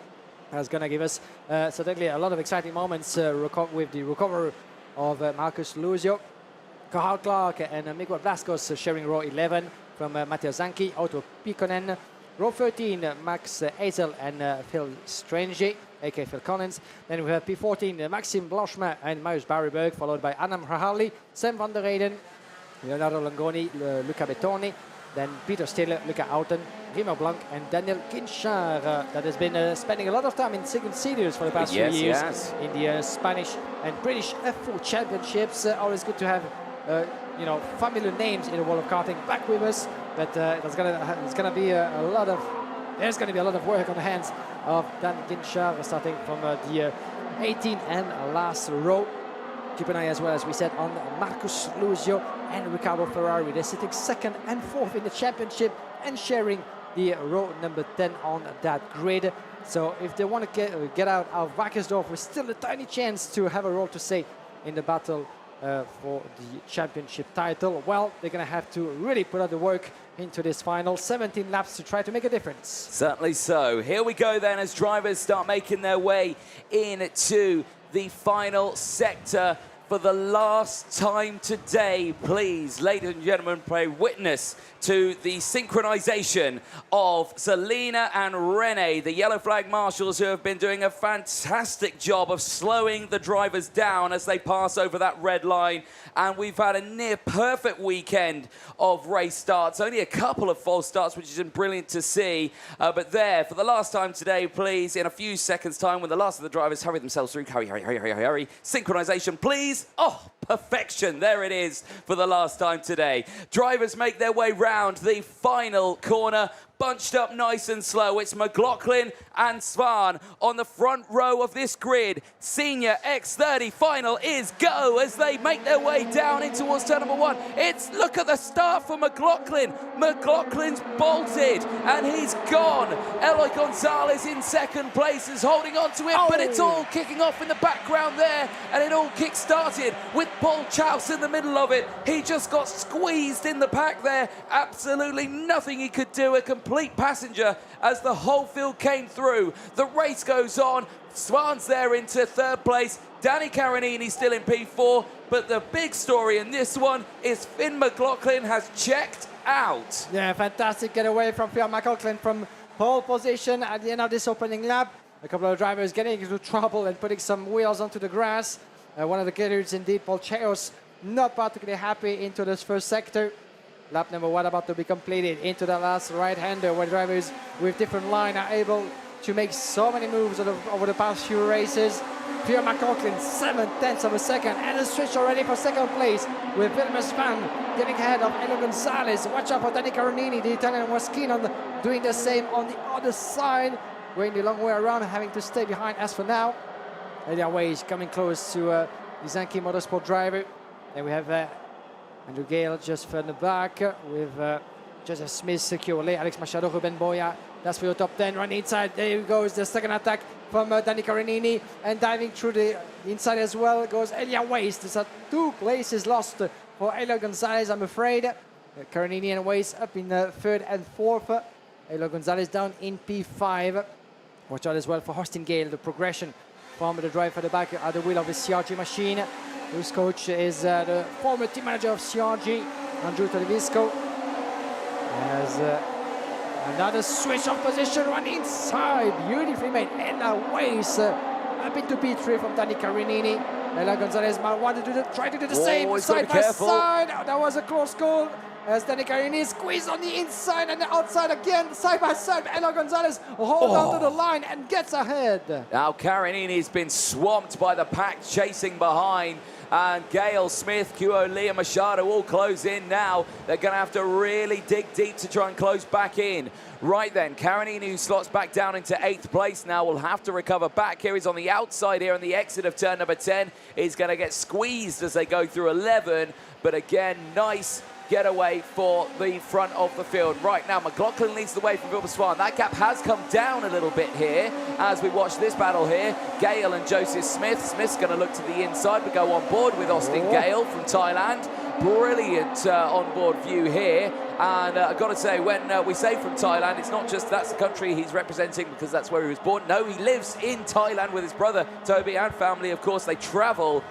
That's going to give us certainly a lot of exciting moments with the recovery of Marcus Luzio. Carl Clark and Miguel Blascos sharing row 11 from Matteo Zanchi, Otto Pikkonen. Row 13, Max Hazel and Phil Strange, aka Phil Collins. Then we have P14, Maxime Blanchemain and Marius Barryberg, followed by Anam Rahali, Sam van der Reyden, Leonardo Langoni, Luca Bettoni, then Peter Stiller, Luca Outen, Remo Blanc and Daniel Kinchar, that has been spending a lot of time in second series for the past few years in the Spanish and British F4 championships. Always good to have familiar names in the world of karting back with us. But there's gonna be a lot of work on the hands of Dan Ginchar, starting from the 18th and last row. Keep an eye as well, as we said, on Marcus Luzio and Riccardo Ferrari. They're sitting 2nd and 4th in the championship and sharing the row number 10 on that grid. So if they want to get out of Wackersdorf with still a tiny chance to have a role to say in the battle for the championship title, well, they're going to have to really put out the work into this final 17 laps to try to make a difference. Certainly so. Here we go then, as drivers start making their way into the final sector for the last time today. Please, ladies and gentlemen, pay witness to the synchronization of Selena and Rene, the yellow flag marshals, who have been doing a fantastic job of slowing the drivers down as they pass over that red line. And we've had a near perfect weekend of race starts. Only a couple of false starts, which is brilliant to see. But there, for the last time today, please, in a few seconds' time, when the last of the drivers hurry themselves through, hurry. Synchronization, please. Oh, perfection. There it is for the last time today. Drivers make their way round the final corner, bunched up nice and slow. It's McLaughlin and Svan on the front row of this grid. Senior X30 final is go as they make their way down in towards turn number 1. Look at the start for McLaughlin. McLaughlin's bolted and he's gone. Eloy Gonzalez in 2nd place is holding on to it, but it's all kicking off in the background there, and it all kick-started with Paul Chouse in the middle of it. He just got squeezed in the pack there. Absolutely nothing he could do. A complete passenger as the whole field came through. The race goes on. Svan's there into 3rd place. Danny Carinini still in P4. But the big story in this one is Finn McLaughlin has checked out. Yeah, fantastic getaway from Finn McLaughlin from pole position at the end of this opening lap. A couple of drivers getting into trouble and putting some wheels onto the grass. One of the candidates, indeed, Paul Chaos, not particularly happy into this first sector. Lap number 1 about to be completed into the last right-hander, where drivers with different line are able to make so many moves over the past few races. Pierre McLaughlin, 7/10 of a second, and a switch already for 2nd place with Wilmer Svan getting ahead of Eloy Gonzalez. Watch out for Danny Carinini. The Italian was keen on doing the same on the other side, going the long way around and having to stay behind as for now. Elia Weiss coming close to the Zanki Motorsport driver. Then we have Andrew Gale just further back with Joseph Smith securely. Alex Machado, Ruben Boya. That's for your top 10. Run inside. There goes the second attack from Danny Carinini. And diving through the inside as well goes Elia Weiss. There's 2 places lost for Eloy Gonzalez, I'm afraid. Carinini and Weiss up in 3rd and 4th. Eloy Gonzalez down in P5. Watch out as well for Austin Gale, the progression from the drive for the back at the wheel of the CRG machine, whose coach is the former team manager of CRG, Andrew Televisco. As another switch of position, run inside, beautifully made. Ella Weiss up into P3 from Danny Carinini. Ella Gonzalez wanted to try to do the same, side by side. That was a close call. As Danny Carinini squeezed on the inside and the outside again, side by side. Ella Gonzalez holds on to the line and gets ahead. Now Carinini's been swamped by the pack chasing behind. And Gale, Smith, QO, Liam Machado all close in now. They're going to have to really dig deep to try and close back in. Right then, Carinini, who slots back down into 8th place now, will have to recover back. Here he's on the outside here on the exit of turn number 10. He's going to get squeezed as they go through 11. But again, nice getaway for the front of the field. Right now, McLaughlin leads the way from Wilbur Swan. That gap has come down a little bit here as we watch this battle here. Gale and Joseph Smith. Smith's going to look to the inside, but go on board with Austin Gale from Thailand. Brilliant on-board view here. And I've got to say, when we say from Thailand, it's not just that's the country he's representing because that's where he was born. No, he lives in Thailand with his brother, Toby, and family. Of course, they travel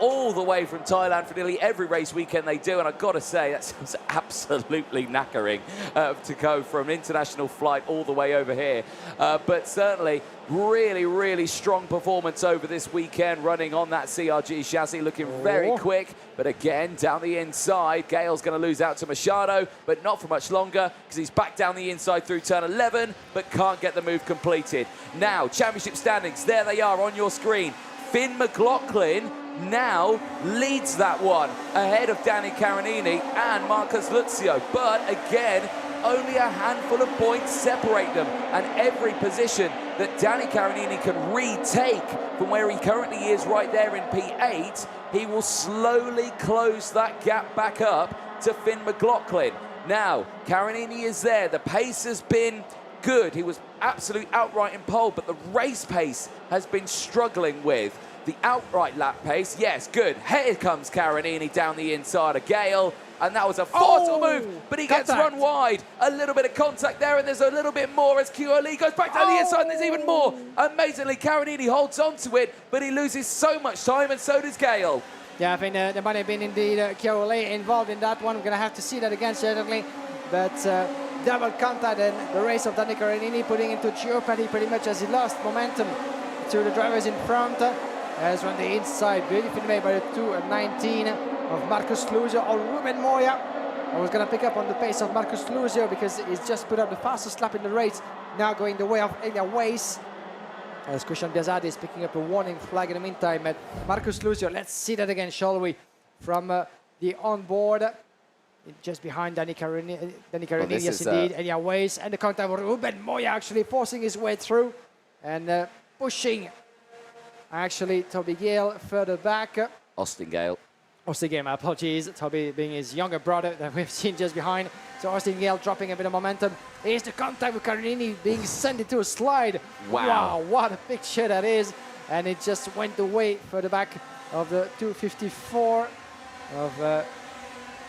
all the way from Thailand for nearly every race weekend they do, and I've got to say that sounds absolutely knackering to go from an international flight all the way over here. But certainly really strong performance over this weekend, running on that CRG chassis, looking very quick. But again, down the inside, Gale's going to lose out to Machado, but not for much longer because he's back down the inside through turn 11, but can't get the move completed. Now, championship standings, there they are on your screen. Finn McLaughlin now leads that one ahead of Danny Carinini and Marcus Luzio. But again, only a handful of points separate them, and every position that Danny Carinini can retake from where he currently is right there in P8, he will slowly close that gap back up to Finn McLaughlin. Now, Carinini is there. The pace has been good. He was absolutely outright in pole, but the race pace has been struggling with. The outright lap pace, yes, good. Here comes Carinini down the inside of Gale, and that was a forceful move, but he gets run wide. A little bit of contact there, and there's a little bit more as Lee goes back down the inside, and there's even more. Amazingly, Carinini holds on to it, but he loses so much time, and so does Gale. Yeah, I think there might have been indeed Lee involved in that one. We're going to have to see that again, certainly. But double contact and the race of Danny Carinini putting into jeopardy pretty much as he lost momentum to the drivers in front. As on the inside, beautifully made by the 2:19 of Marcus Luzio or Ruben Moya. I was going to pick up on the pace of Marcus Luzio because he's just put up the fastest lap in the race, now going the way of Elia Weiss. As Christian Biazardi is picking up a warning flag in the meantime at Marcus Luzio. Let's see that again, shall we? From the onboard, just behind Danny Carinini, yes indeed, Elia Weiss, and the contact of Ruben Moya actually forcing his way through and pushing actually Toby Gale further back. Austin Gale, my apologies. Toby being his younger brother that we've seen just behind. So Austin Gale dropping a bit of momentum. Here's the contact with Carinini being sent into a slide. Wow, what a picture that is. And it just went away further back of the 254 of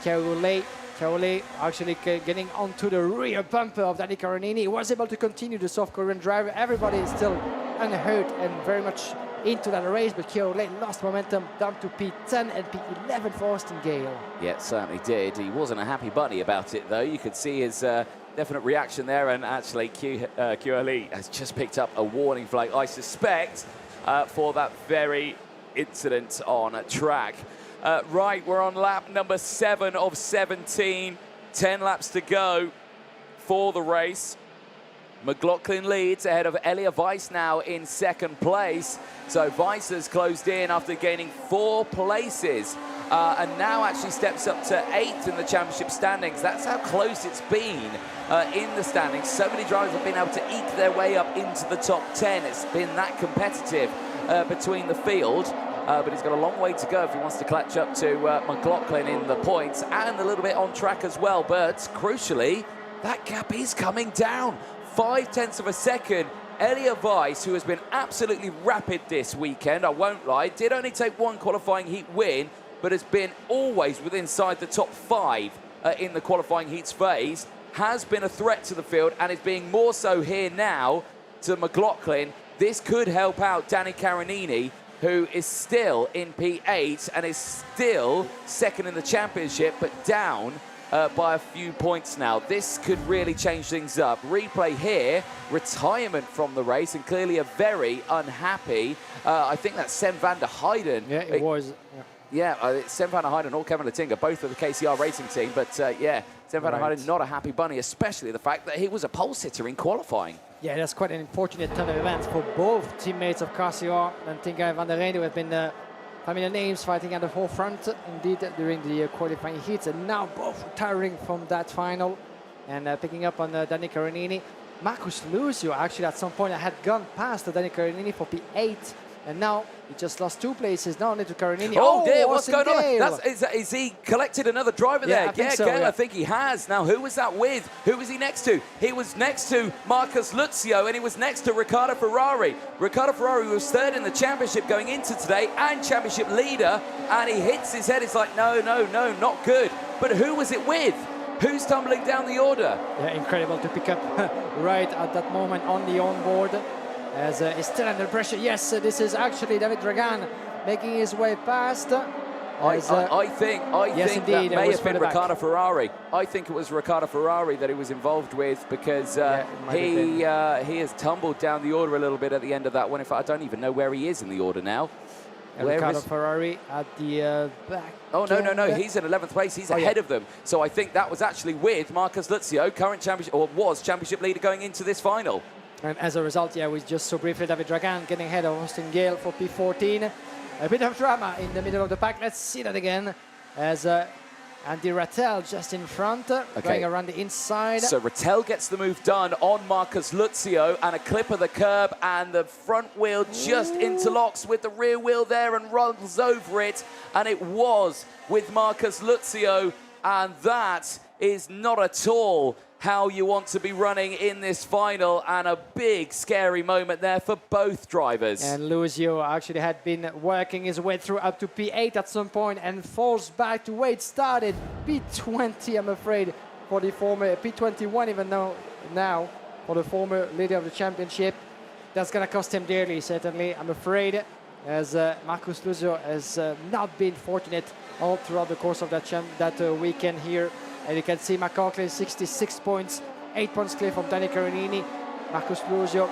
Kaole actually getting onto the rear bumper of Danny Carinini. He was able to continue the South Korean driver. Everybody is still unhurt and very much into that race, but Kaole lost momentum down to P10 and P11 for Austin Gale. Yeah, certainly did. He wasn't a happy bunny about it, though. You could see his definite reaction there, and actually Kaole has just picked up a warning flag, I suspect, for that very incident on track. Right, we're on lap number 7 of 17. 10 laps to go for the race. McLaughlin leads ahead of Elia Weiss now in second place. So Weiss has closed in after gaining 4 places and now actually steps up to 8th in the championship standings. That's how close it's been in the standings. So many drivers have been able to eke their way up into the top 10. It's been that competitive between the field. But he's got a long way to go if he wants to catch up to McLaughlin in the points and a little bit on track as well. But crucially, that gap is coming down. 0.5 of a second. Elia Weiss, who has been absolutely rapid this weekend, I won't lie, did only take 1 qualifying heat win, but has been always within inside the top 5 in the qualifying heats phase, has been a threat to the field and is being more so here now to McLaughlin. This could help out Danny Carinini, who is still in P8 and is still second in the championship, but down by a few points now. This could really change things up. Replay here, retirement from the race, and clearly a very unhappy, I think that's Sam van der Heijden. Yeah, it was. Yeah, Sam van der Heijden or Kevin Latinga, both of the KCR racing team, but yeah, Sam van der Heijden not a happy bunny, especially the fact that he was a pole sitter in qualifying. Yeah, that's quite an unfortunate turn of events for both teammates of KCR and Tinka van der Heijden, who have been familiar names fighting at the forefront indeed during the qualifying heats, and now both retiring from that final and picking up on Danny Carinini. Marcus Luzio actually at some point had gone past Danny Carinini for P8, and now he just lost 2 places, not only to Carinini. Oh dear, what's going on? Is he collected another driver there? I think so, Gale, I think he has. Now, who was that with? Who was he next to? He was next to Marcus Luzio, and he was next to Riccardo Ferrari. Riccardo Ferrari was 3rd in the championship going into today and championship leader, and he hits his head. It's like, no, not good. But who was it with? Who's tumbling down the order? Yeah, incredible to pick up right at that moment on the onboard. As he's still under pressure. Yes, this is actually David Dragan making his way past. I think that may have been Riccardo Ferrari. I think it was Riccardo Ferrari that he was involved with, because he has tumbled down the order a little bit at the end of that one. In fact, I don't even know where he is in the order now. Riccardo Ferrari at the back. Oh, no, he's in 11th place. He's ahead of them. So I think that was actually with Marcus Luzio, current championship, or was championship leader going into this final. And as a result, yeah, we just saw briefly David Dragan getting ahead of Austin Gale for P14. A bit of drama in the middle of the pack. Let's see that again as Andy Rattel just in front, going around the inside. So Rattel gets the move done on Marcus Luzio, and a clip of the curb, and the front wheel just interlocks with the rear wheel there and runs over it. And it was with Marcus Luzio, and that is not at all how you want to be running in this final, and a big scary moment there for both drivers. And Luzio actually had been working his way through up to P8 at some point and falls back to where it started, P20 I'm afraid, for the former, P21 even though now for the former leader of the championship. That's going to cost him dearly, certainly, I'm afraid, as Marcus Luzio has not been fortunate all throughout the course of that weekend here. And you can see McLaughlin 66 points, 8 points clear from Danny Caronini. Marcus Luzio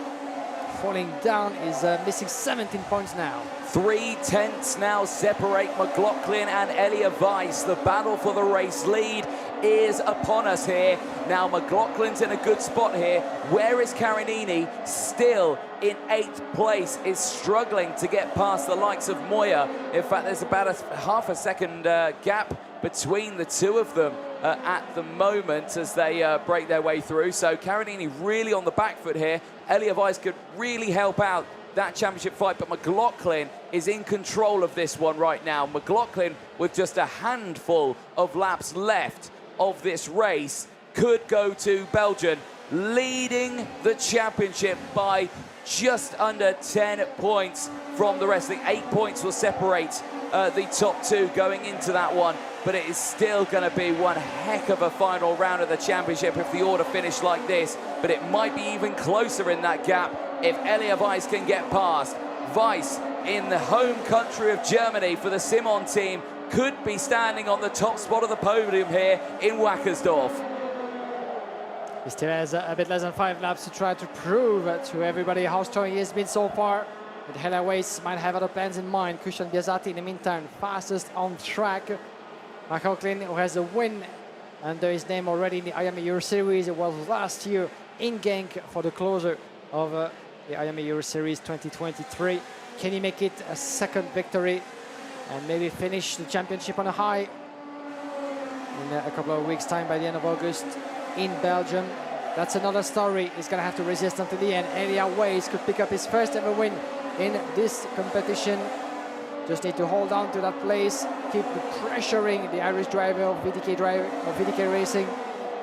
falling down, is missing 17 points now. 3 tenths now separate McLaughlin and Elia Weiss. The battle for the race lead is upon us here. Now McLaughlin's in a good spot here. Where is Caronini? Still in 8th place, is struggling to get past the likes of Moya. In fact, there's about a half a second gap between the two of them at the moment as they break their way through. So Caronini really on the back foot here. Elia Weiss could really help out that championship fight, but McLaughlin is in control of this one right now. McLaughlin, with just a handful of laps left of this race, could go to Belgium, leading the championship by just under 10 points from the rest. I think 8 points will separate the top two going into that one, but it is still going to be one heck of a final round of the championship if the order finished like this, but it might be even closer in that gap if Elia Weiss can get past. Weiss, in the home country of Germany for the Simon team, could be standing on the top spot of the podium here in Wackersdorf. He still has a bit less than 5 laps to try to prove to everybody how strong he has been so far. But Elia Weiss might have other plans in mind. Christian Biasati, in the meantime, fastest on track. McLaughlin, who has a win under his name already in the IAME Euro Series. It was last year in Genk for the closer of the IAME Euro Series 2023. Can he make it a second victory and maybe finish the championship on a high in a couple of weeks' time by the end of August in Belgium? That's another story. He's going to have to resist until the end. Elia Weiss could pick up his first ever win in this competition. Just need to hold on to that place, keep pressuring the Irish driver of VDK Racing.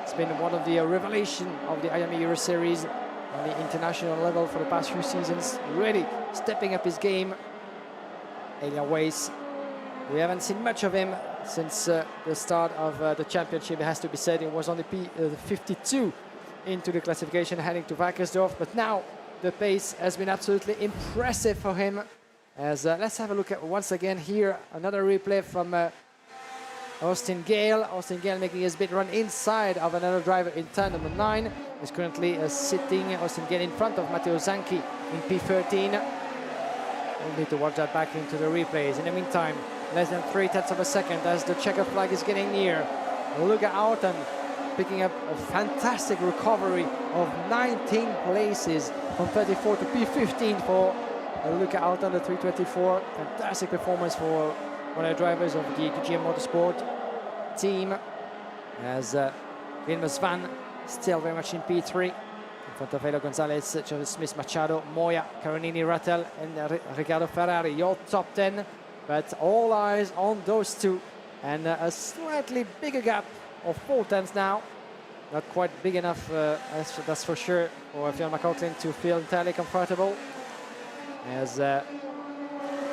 It's been one of the revelation of the IAME Euro Series on the international level for the past few seasons. Really stepping up his game. Elia Weiss, we haven't seen much of him since the start of the championship. It has to be said, it was only P52 into the classification heading to Wackersdorf, but now the pace has been absolutely impressive for him. As let's have a look at once again here, another replay from Austin Gale. Austin Gale making his big run inside of another driver in turn number 9. He's currently sitting, Austin Gale, in front of Matteo Zanchi in P13. We'll need to watch that back into the replays. In the meantime, less than 3/10 of a second as the checker flag is getting near. Luca Auton picking up a fantastic recovery of 19 places from 34 to P15 for Luca Auton, the 324. Fantastic performance for one of the drivers of the GM Motorsport team, as Vilmos Van still very much in P3 in front of Elo Gonzalez, Travis Smith Machado, Moya, Caronini, Rattel and Riccardo Ferrari, your top 10, but all eyes on those two, and a slightly bigger gap of 4 tenths now. Not quite big enough, that's for sure, for Fionn McLaughlin to feel entirely comfortable, as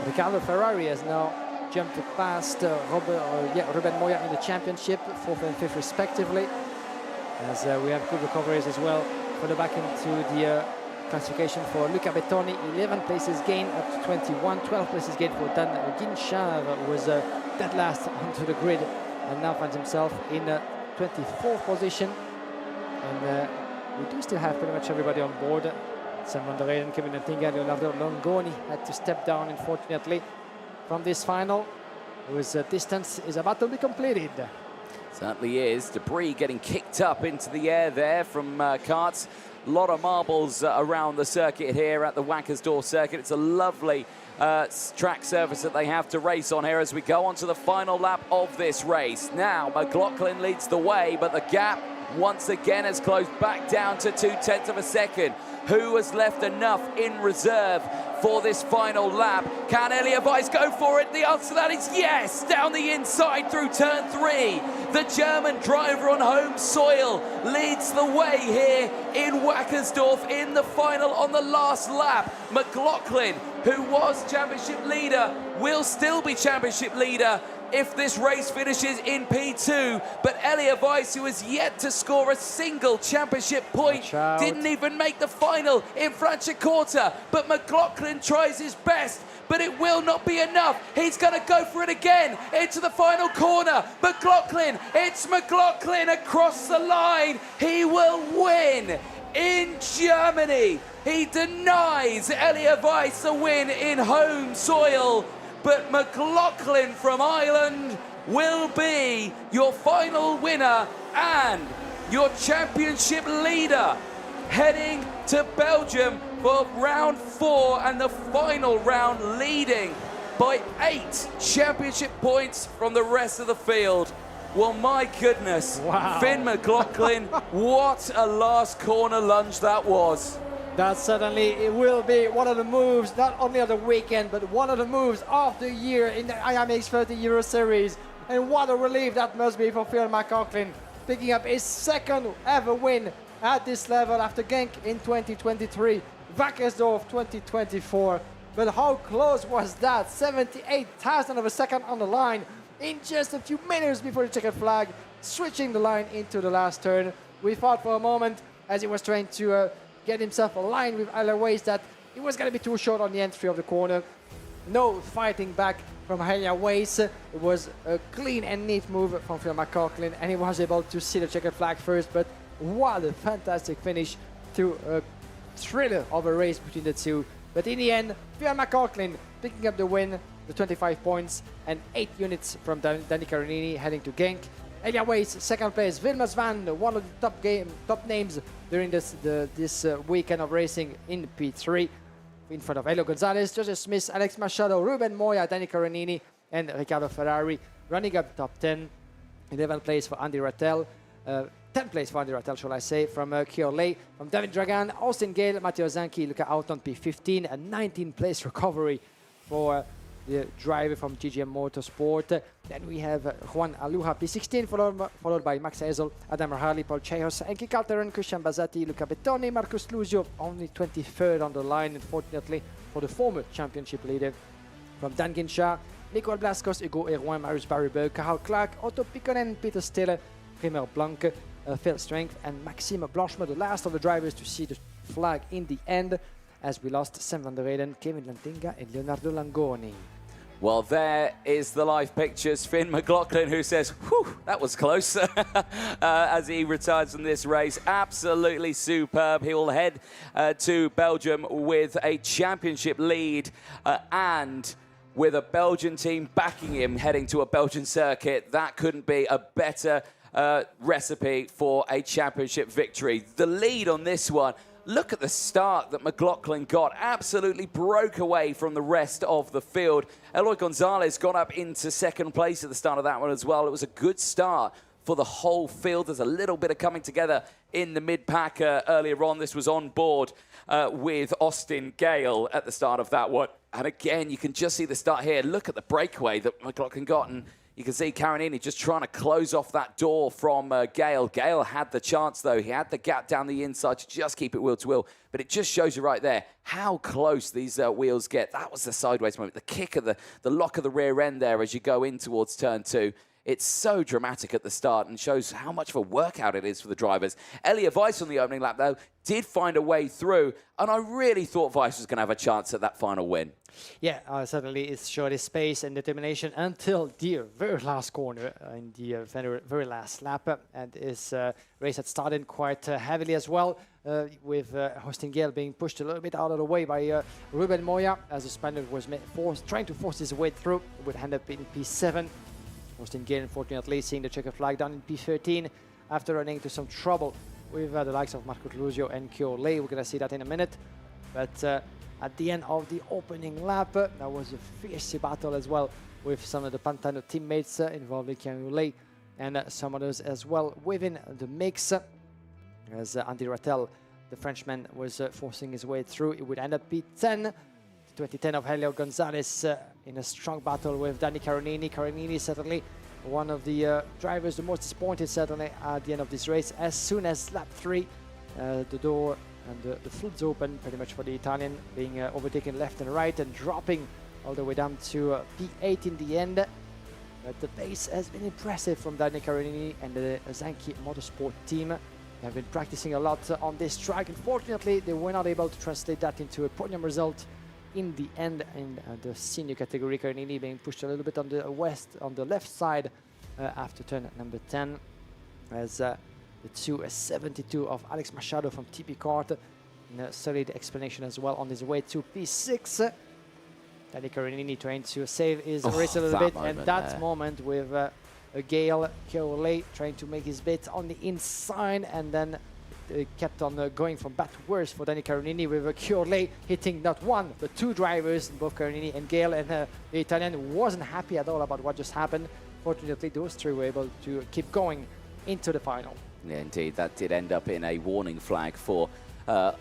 Riccardo Ferrari has now jumped past Ruben Moya in the championship, 4th and 5th respectively, as we have good recoveries as well for the back into the classification for Luca Bettoni. 11 places gained up to 21, 12 places gained for Dan Guinchard, who was dead last onto the grid and now finds himself in 24th position. And we do still have pretty much everybody on board. Sam van der Reyden, Kevin Ntinga, Leonardo Longoni had to step down, unfortunately, from this final, whose distance is about to be completed. Certainly is. Debris getting kicked up into the air there from karts. A lot of marbles around the circuit here at the Wackersdorf circuit. It's a lovely track surface that they have to race on here as we go on to the final lap of this race. Now, McLaughlin leads the way, but the gap once again has closed back down to 0.2 of a second. Who has left enough in reserve for this final lap? Can Elia Weiss go for it? The answer to that is yes! Down the inside through turn 3. The German driver on home soil leads the way here in Wackersdorf in the final on the last lap. McLaughlin, who was championship leader, will still be championship leader if this race finishes in P2. But Elia Weiss, who has yet to score a single championship point, didn't even make the final in Franciacorta. But McLaughlin tries his best, but it will not be enough. He's going to go for it again into the final corner. McLaughlin, it's McLaughlin across the line. He will win in Germany. He denies Elia Weiss a win in home soil. But McLaughlin from Ireland will be your final winner and your championship leader, heading to Belgium for round 4 and the final round, leading by 8 championship points from the rest of the field. Well, my goodness, wow. Finn McLaughlin, what a last corner lunge that was. That certainly it will be one of the moves, not only of the weekend, but one of the moves of the year in the IAME 30 Euro Series. And what a relief that must be for Phil McLaughlin, picking up his second ever win at this level after Genk in 2023, Wackersdorf 2024. But how close was that? 78,000 of a second on the line in just a few minutes before the checkered flag, switching the line into the last turn. We thought for a moment, as he was trying to get himself aligned with Elia Weiss, that he was going to be too short on the entry of the corner. No fighting back from Elia Weiss. It was a clean and neat move from Phil McLaughlin, and he was able to see the checkered flag first. But what a fantastic finish through a thriller of a race between the two. But in the end, Phil McLaughlin picking up the win, the 25 points and 8 units from Danny Caronini heading to Genk. Elia Weiss, second place. Vilmos Van, one of the top names during this weekend of racing in P3. In front of Helio Gonzalez, Joseph Smith, Alex Machado, Ruben Moya, Danny Caronini, and Riccardo Ferrari. Running up top 10. 11th place for Andy Rattel. 10th place for Andy Rattel, shall I say, from Kiorley, from David Dragan, Austin Gale, Matteo Zanchi, Luca out on P15. A 19th place recovery for the driver from GGM Motorsport. Then we have Juan Aluja, P16, followed by Max Ezel, Adam Harley, Paul Chejos, Enki Calderon, Christian Bazzati, Luca Bettoni, Marcus Luzio, only 23rd on the line, unfortunately, for the former championship leader. From Dan Ginshaw, Nicole Blascos, Hugo Erwin, Marius Barryberg, Carl Clark, Otto Pikkonen, Peter Stiller, Primer Blanc, Phil Strength, and Maxime Blanchement, the last of the drivers to see the flag in the end, as we lost Sam van der Reyden, Kevin Lantinga, and Leonardo Langoni. Well, there is the live pictures. Finn McLaughlin, who says, whew, that was close, as he retires from this race. Absolutely superb. He will head to Belgium with a championship lead and with a Belgian team backing him heading to a Belgian circuit. That couldn't be a better recipe for a championship victory. The lead on this one, look at the start that McLaughlin got. Absolutely broke away from the rest of the field. Eloy Gonzalez got up into second place at the start of that one as well. It was a good start for the whole field. There's a little bit of coming together in the mid-pack earlier on. This was on board with Austin Gale at the start of that one. And again, you can just see the start here. Look at the breakaway that McLaughlin got. And you can see Caronini just trying to close off that door from Gale. Gale had the chance, though. He had the gap down the inside to just keep it wheel to wheel. But it just shows you right there how close these wheels get. That was the sideways moment. The kick of the lock of the rear end there as you go in towards turn 2. It's so dramatic at the start and shows how much of a workout it is for the drivers. Elia Weiss on the opening lap, though, did find a way through. And I really thought Weiss was going to have a chance at that final win. Yeah, certainly it showed his pace and determination until the very last corner in the very last lap. And his race had started quite heavily as well, with Austin Gale being pushed a little bit out of the way by Ruben Moya as the Spaniard was trying to force his way through. It would end up in P7. Austin Gale, unfortunately, seeing the checkered flag down in P13 after running into some trouble with the likes of Marco Lusio and Kyo Lei. We're going to see that in a minute. But at the end of the opening lap, that was a fierce battle as well with some of the Pantano teammates involved in Kyo Lei and some others as well within the mix. As Andy Rattel, the Frenchman, was forcing his way through. It would end up P10. 2010 of Helio Gonzalez in a strong battle with Danny Caronini. Caronini certainly one of the drivers the most disappointed certainly at the end of this race. As soon as lap 3, the door and the floods open pretty much for the Italian, being overtaken left and right and dropping all the way down to P8 in the end. But the pace has been impressive from Danny Caronini and the Zanchi Motorsport team. They have been practicing a lot on this track. Unfortunately, they were not able to translate that into a podium result in the end in the senior category. Caronini being pushed a little bit on the left side after turn number 10, as the 272 of Alex Machado from TP Kart in a solid explanation as well on his way to P6. Danny Caronini trying to save his race a little bit, and that moment with Gale Kyo Lei trying to make his bit on the inside, and then kept on going from bad to worse for Danny Caronini, with Kyo Lei hitting not one but two drivers, both Caronini and Gale, and the Italian wasn't happy at all about what just happened. Fortunately, those three were able to keep going into the final. Yeah, indeed, that did end up in a warning flag for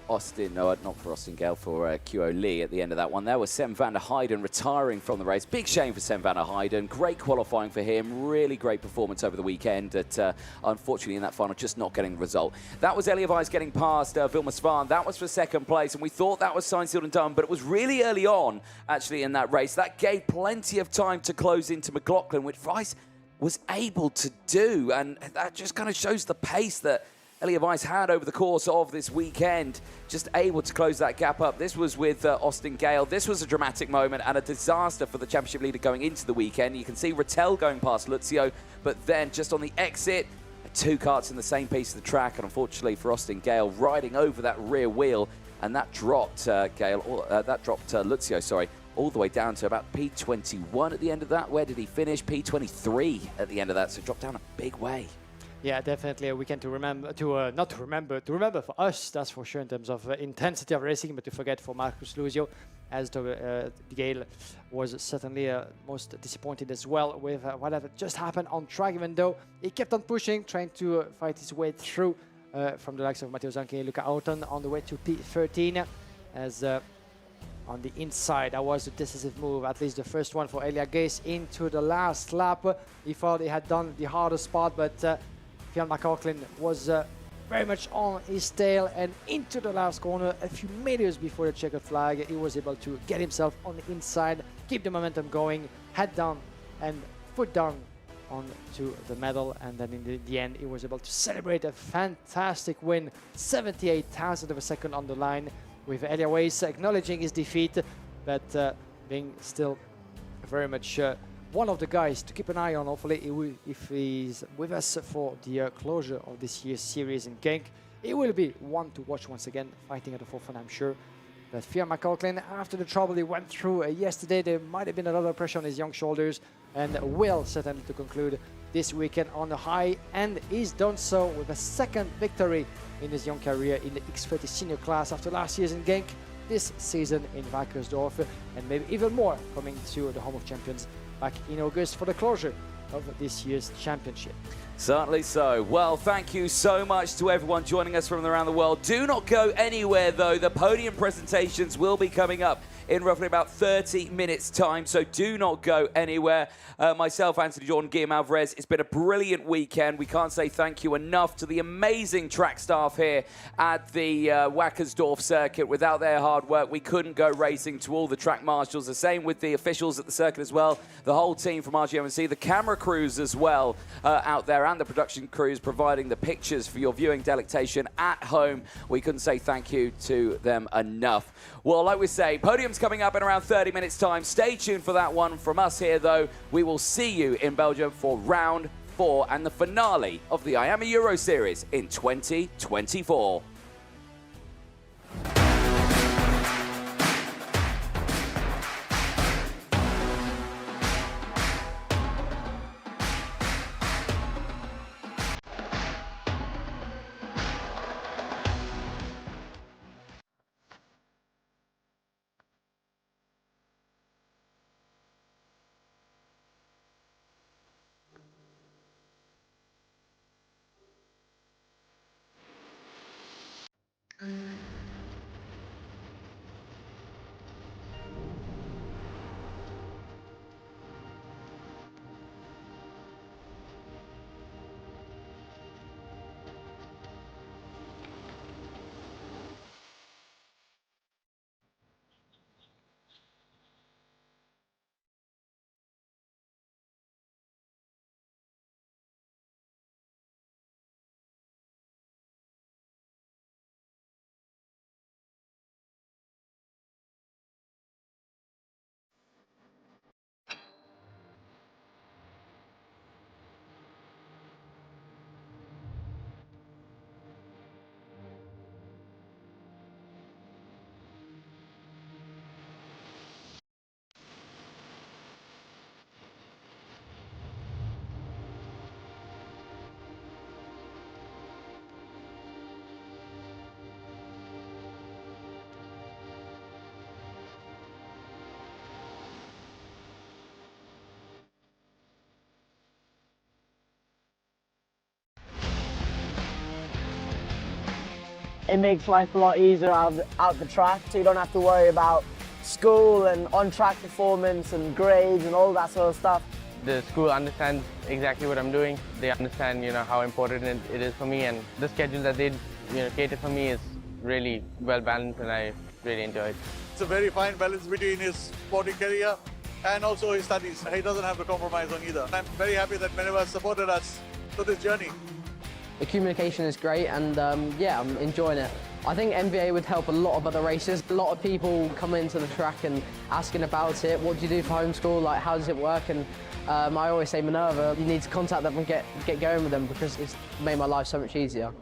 Austin, no, not for Austin Gale, for Kyo Lei at the end of that one. There was Sam van der Heijden retiring from the race. Big shame for Sam van der Heijden. Great qualifying for him. Really great performance over the weekend. But unfortunately, in that final, just not getting the result. That was Elia Weiss getting past Vilma Svan. That was for second place, and we thought that was signed, sealed, and done. But it was really early on, actually, in that race. That gave plenty of time to close into McLaughlin, which Weiss was able to do. And that just kind of shows the pace that Elia Weiss had over the course of this weekend, just able to close that gap up. This was with Austin Gale. This was a dramatic moment and a disaster for the championship leader going into the weekend. You can see Rattel going past Luzio, but then just on the exit, two karts in the same piece of the track, and unfortunately for Austin Gale, riding over that rear wheel, and that dropped Luzio, sorry, all the way down to about P21 at the end of that. Where did he finish? P23 at the end of that, so dropped down a big way. Yeah, definitely a weekend to remember, not to remember for us, that's for sure, in terms of intensity of racing, but to forget for Marcus Lusio, as the Gale was certainly most disappointed as well with what had just happened on track, even though he kept on pushing, trying to fight his way through from the likes of Matteo Zanchi and Luca Auton on the way to P13, as on the inside, that was a decisive move, at least the first one for Elia Gase into the last lap. He thought he had done the hardest part, but Fian McLaughlin was very much on his tail, and into the last corner, a few meters before the checkered flag, he was able to get himself on the inside, keep the momentum going, head down and foot down onto the medal, and then in the end, he was able to celebrate a fantastic win, 78,000 of a second on the line, with Elia Weiss acknowledging his defeat, but being still very much one of the guys to keep an eye on. Hopefully, if he's with us for the closure of this year's series in Genk, he will be one to watch once again, fighting at the forefront, I'm sure. But Fian McLaughlin, after the trouble he went through yesterday, there might have been a lot of pressure on his young shoulders, and will certainly to conclude this weekend on the high, and he's done so with a second victory in his young career in the X30 senior class after last year's in Genk, this season in Wackersdorf, and maybe even more coming to the Home of Champions back in August for the closure of this year's championship. Certainly so. Well, thank you so much to everyone joining us from around the world. Do not go anywhere, though. The podium presentations will be coming up in roughly about 30 minutes' time, so do not go anywhere. Myself, Anthony Jordan, Guillaume Alvarez, it's been a brilliant weekend. We can't say thank you enough to the amazing track staff here at the Wackersdorf circuit. Without their hard work, we couldn't go racing. To all the track marshals, the same with the officials at the circuit as well, the whole team from RGMMC, the camera crews as well out there, and the production crews providing the pictures for your viewing delectation at home. We couldn't say thank you to them enough. Well, like we say, Podium's coming up in around 30 minutes' time. Stay tuned for that one. From us here, though, we will see you in Belgium for round 4 and the finale of the IAME Euro Series in 2024. It makes life a lot easier out the track, so you don't have to worry about school and on-track performance and grades and all that sort of stuff. The school understands exactly what I'm doing. They understand, how important it is for me, and the schedule that they, cater for me is really well balanced, and I really enjoy it. It's a very fine balance between his sporting career and also his studies. He doesn't have to compromise on either. I'm very happy that Minerva has supported us through this journey. The communication is great, and yeah, I'm enjoying it. I think MVA would help a lot of other races. A lot of people come into the track and asking about it. What do you do for homeschool? Like, how does it work? And I always say, Minerva, you need to contact them and get going with them, because it's made my life so much easier.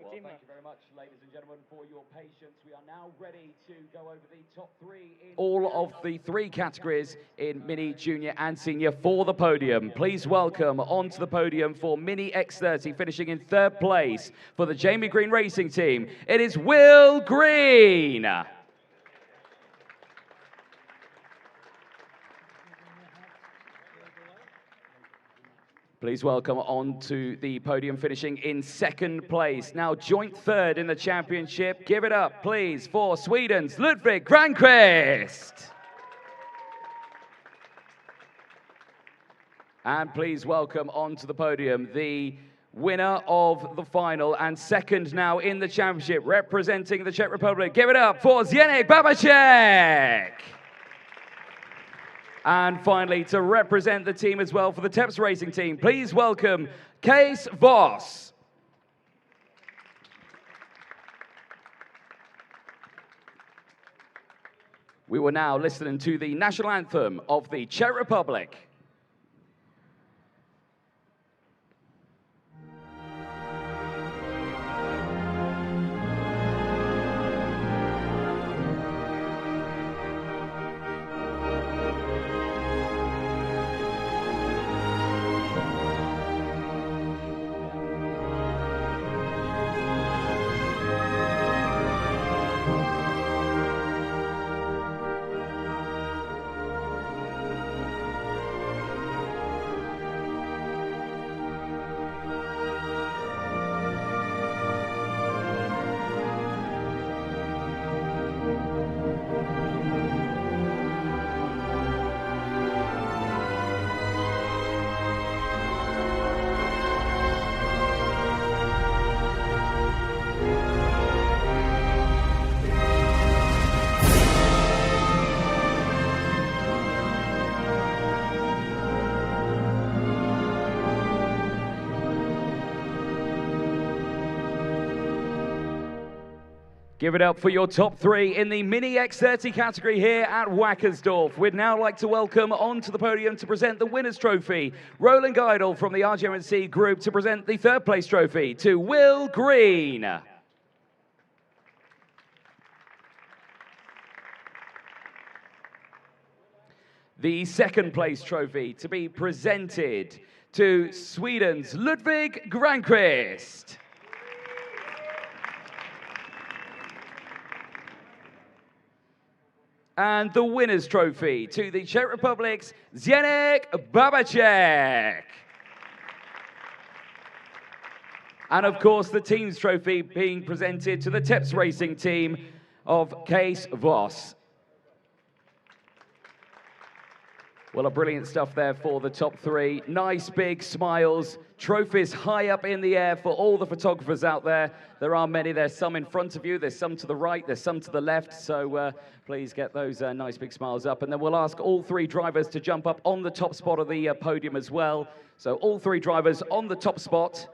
Well, thank you very much, ladies and gentlemen, for your patience. We are now ready to go over the top 3 in all of the 3 categories in mini, junior, and senior for the podium. Please welcome onto the podium for Mini X30, finishing in 3rd place for the Jamie Green Racing Team. It is Will Green. Please welcome onto the podium, finishing in 2nd place. Now joint 3rd in the championship. Give it up, please, for Sweden's Ludwig Granqvist. And please welcome onto the podium the winner of the final and 2nd now in the championship, representing the Czech Republic. Give it up for Zdeněk Babacek. And finally, to represent the team as well for the Teps Racing Team, please welcome Kees Vos. We will now listen to the national anthem of the Czech Republic. Give it up for your top 3 in the Mini X30 category here at Wackersdorf. We'd now like to welcome onto the podium to present the winner's trophy, Roland Geidel from the RGMMC group, to present the 3rd place trophy to Will Green. The 2nd place trophy to be presented to Sweden's Ludwig Granqvist. And the winner's trophy to the Czech Republic's Zdeněk Babacek. And of course, the team's trophy being presented to the Teps Racing Team of Kees Vos. Well, brilliant stuff there for the top 3. Nice big smiles. Trophies high up in the air for all the photographers out there. There are many. There's some in front of you. There's some to the right. There's some to the left. So please get those nice big smiles up. And then we'll ask all 3 drivers to jump up on the top spot of the podium as well. So all 3 drivers on the top spot.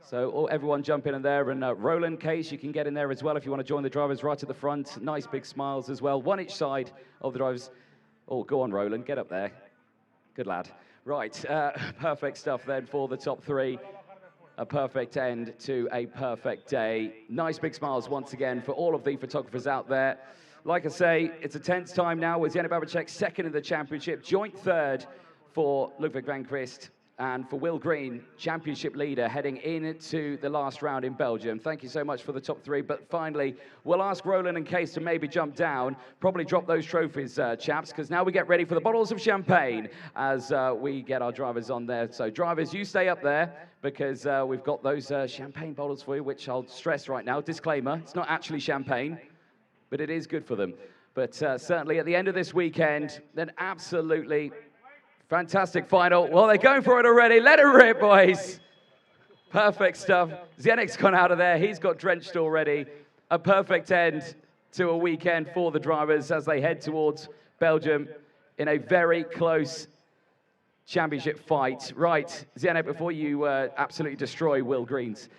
So everyone jump in there. And Roland, Kees, you can get in there as well if you want to join the drivers right at the front. Nice big smiles as well. One each side of the drivers. Oh, go on, Roland. Get up there. Good lad. Right, perfect stuff then for the top 3. A perfect end to a perfect day. Nice big smiles once again for all of the photographers out there. Like I say, it's a tense time now with Zdeněk Babacek 2nd in the championship, joint 3rd for Ludwig Granqvist, and for Will Green, championship leader, heading into the last round in Belgium. Thank you so much for the top 3. But finally, we'll ask Roland and Kees to maybe jump down, probably drop those trophies, chaps, because now we get ready for the bottles of champagne as we get our drivers on there. So drivers, you stay up there, because we've got those champagne bottles for you, which I'll stress right now. Disclaimer, it's not actually champagne, but it is good for them. But certainly at the end of this weekend, then absolutely fantastic final. Well, they're going for it already. Let it rip, boys. Perfect stuff. Zdeněk's gone out of there. He's got drenched already. A perfect end to a weekend for the drivers as they head towards Belgium in a very close championship fight. Right, Zdeněk, before you absolutely destroy Will Green's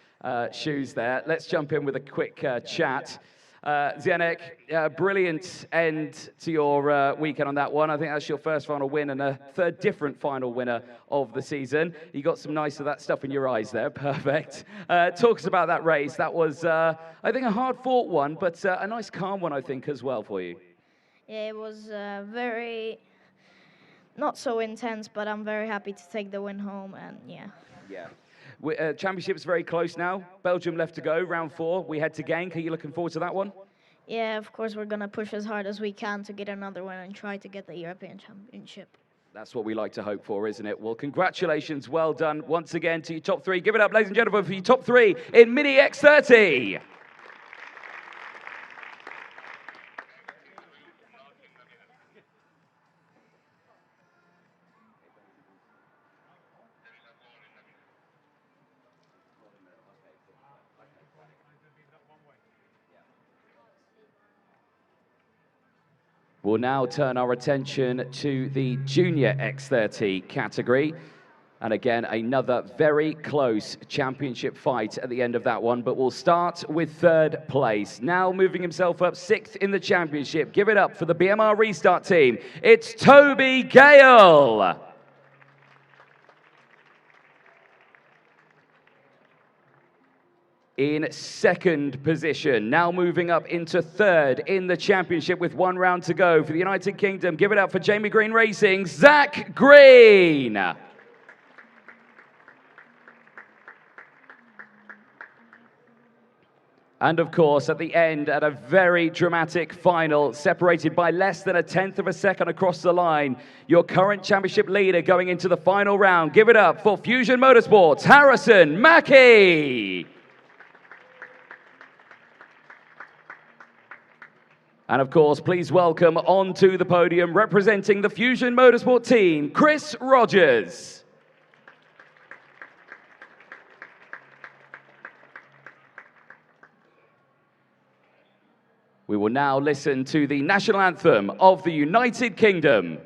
shoes there, let's jump in with a quick chat. Zdeněk, brilliant end to your weekend on that one. I think that's your first final win and a third different final winner of the season. You got some nice of that stuff in your eyes there. Perfect. Talk us about that race. That was, I think, a hard-fought one, but a nice, calm one, I think, as well for you. Yeah, it was very, not so intense, but I'm very happy to take the win home, and yeah. Yeah. Championship's very close now. Belgium left to go, round 4. We head to Genk. Are you looking forward to that one? Yeah, of course, we're going to push as hard as we can to get another one and try to get the European Championship. That's what we like to hope for, isn't it? Well, congratulations. Well done once again to your top 3. Give it up, ladies and gentlemen, for your top 3 in Mini X30. We'll now turn our attention to the Junior X30 category. And again, another very close championship fight at the end of that one. But we'll start with 3rd place. Now moving himself up 6th in the championship. Give it up for the BMR Restart team. It's Toby Gale. In 2nd position, now moving up into 3rd in the championship with 1 round to go for the United Kingdom. Give it up for Jamie Green Racing, Zach Green. And of course, at the end, at a very dramatic final, separated by less than a 1/10 of a second across the line, your current championship leader going into the final round. Give it up for Fusion Motorsports, Harrison Mackie. And of course, please welcome onto the podium, representing the Fusion Motorsport team, Chris Rogers. We will now listen to the national anthem of the United Kingdom.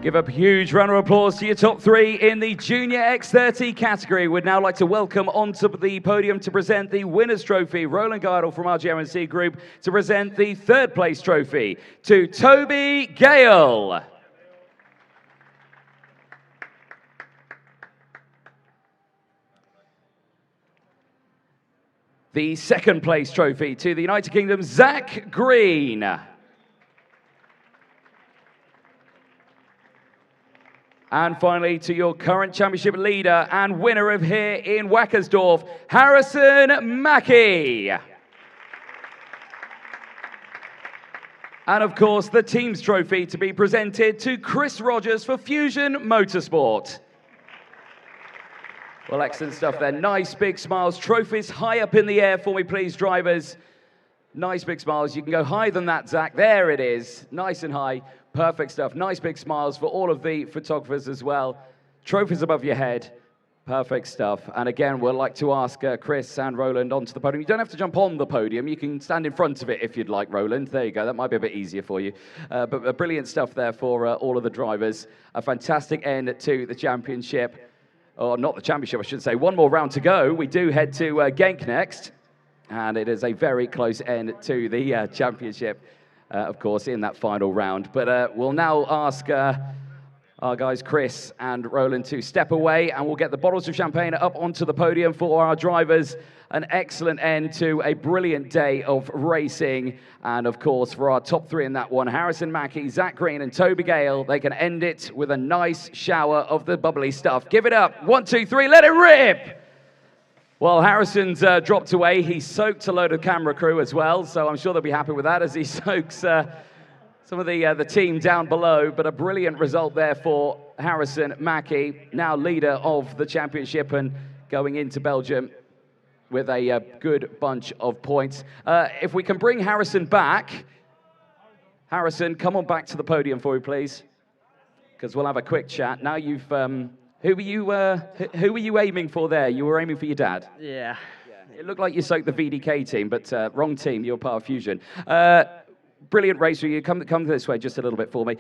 Give a huge round of applause to your top 3 in the Junior X30 category. We'd now like to welcome onto the podium to present the winner's trophy, Roland Geidel from RGMMC Group, to present the 3rd place trophy to Toby Gale. The 2nd place trophy to the United Kingdom's Zach Green. And finally, to your current championship leader and winner of here in Wackersdorf, Harrison Mackie. And of course, the team's trophy to be presented to Chris Rogers for Fusion Motorsport. Well, excellent stuff there. Nice big smiles. Trophies high up in the air for me, please, drivers. Nice big smiles. You can go higher than that, Zach. There it is. Nice and high. Perfect stuff. Nice big smiles for all of the photographers as well. Trophies above your head. Perfect stuff. And again, we'd like to ask Chris and Roland onto the podium. You don't have to jump on the podium. You can stand in front of it if you'd like, Roland. There you go. That might be a bit easier for you. But brilliant stuff there for all of the drivers. A fantastic end to the championship. Or not the championship, I should say. 1 more round to go. We do head to Genk next. And it is a very close end to the championship. Of course, in that final round. But we'll now ask our guys Chris and Roland to step away, and we'll get the bottles of champagne up onto the podium for our drivers. An excellent end to a brilliant day of racing. And of course, for our top 3 in that one, Harrison Mackie, Zach Green, and Toby Gale, they can end it with a nice shower of the bubbly stuff. Give it up. 1, 2, 3, let it rip! Well, Harrison's dropped away. He soaked a load of camera crew as well, so I'm sure they'll be happy with that as he soaks some of the team down below. But a brilliant result there for Harrison Mackie, now leader of the championship and going into Belgium with a good bunch of points. If we can bring Harrison back. Harrison, come on back to the podium for me, please, because we'll have a quick chat. Now you've... Who were you aiming for there? You were aiming for your dad? Yeah. It looked like you soaked the VDK team, but wrong team. You're part of Fusion. Brilliant race for you. Come this way just a little bit for me.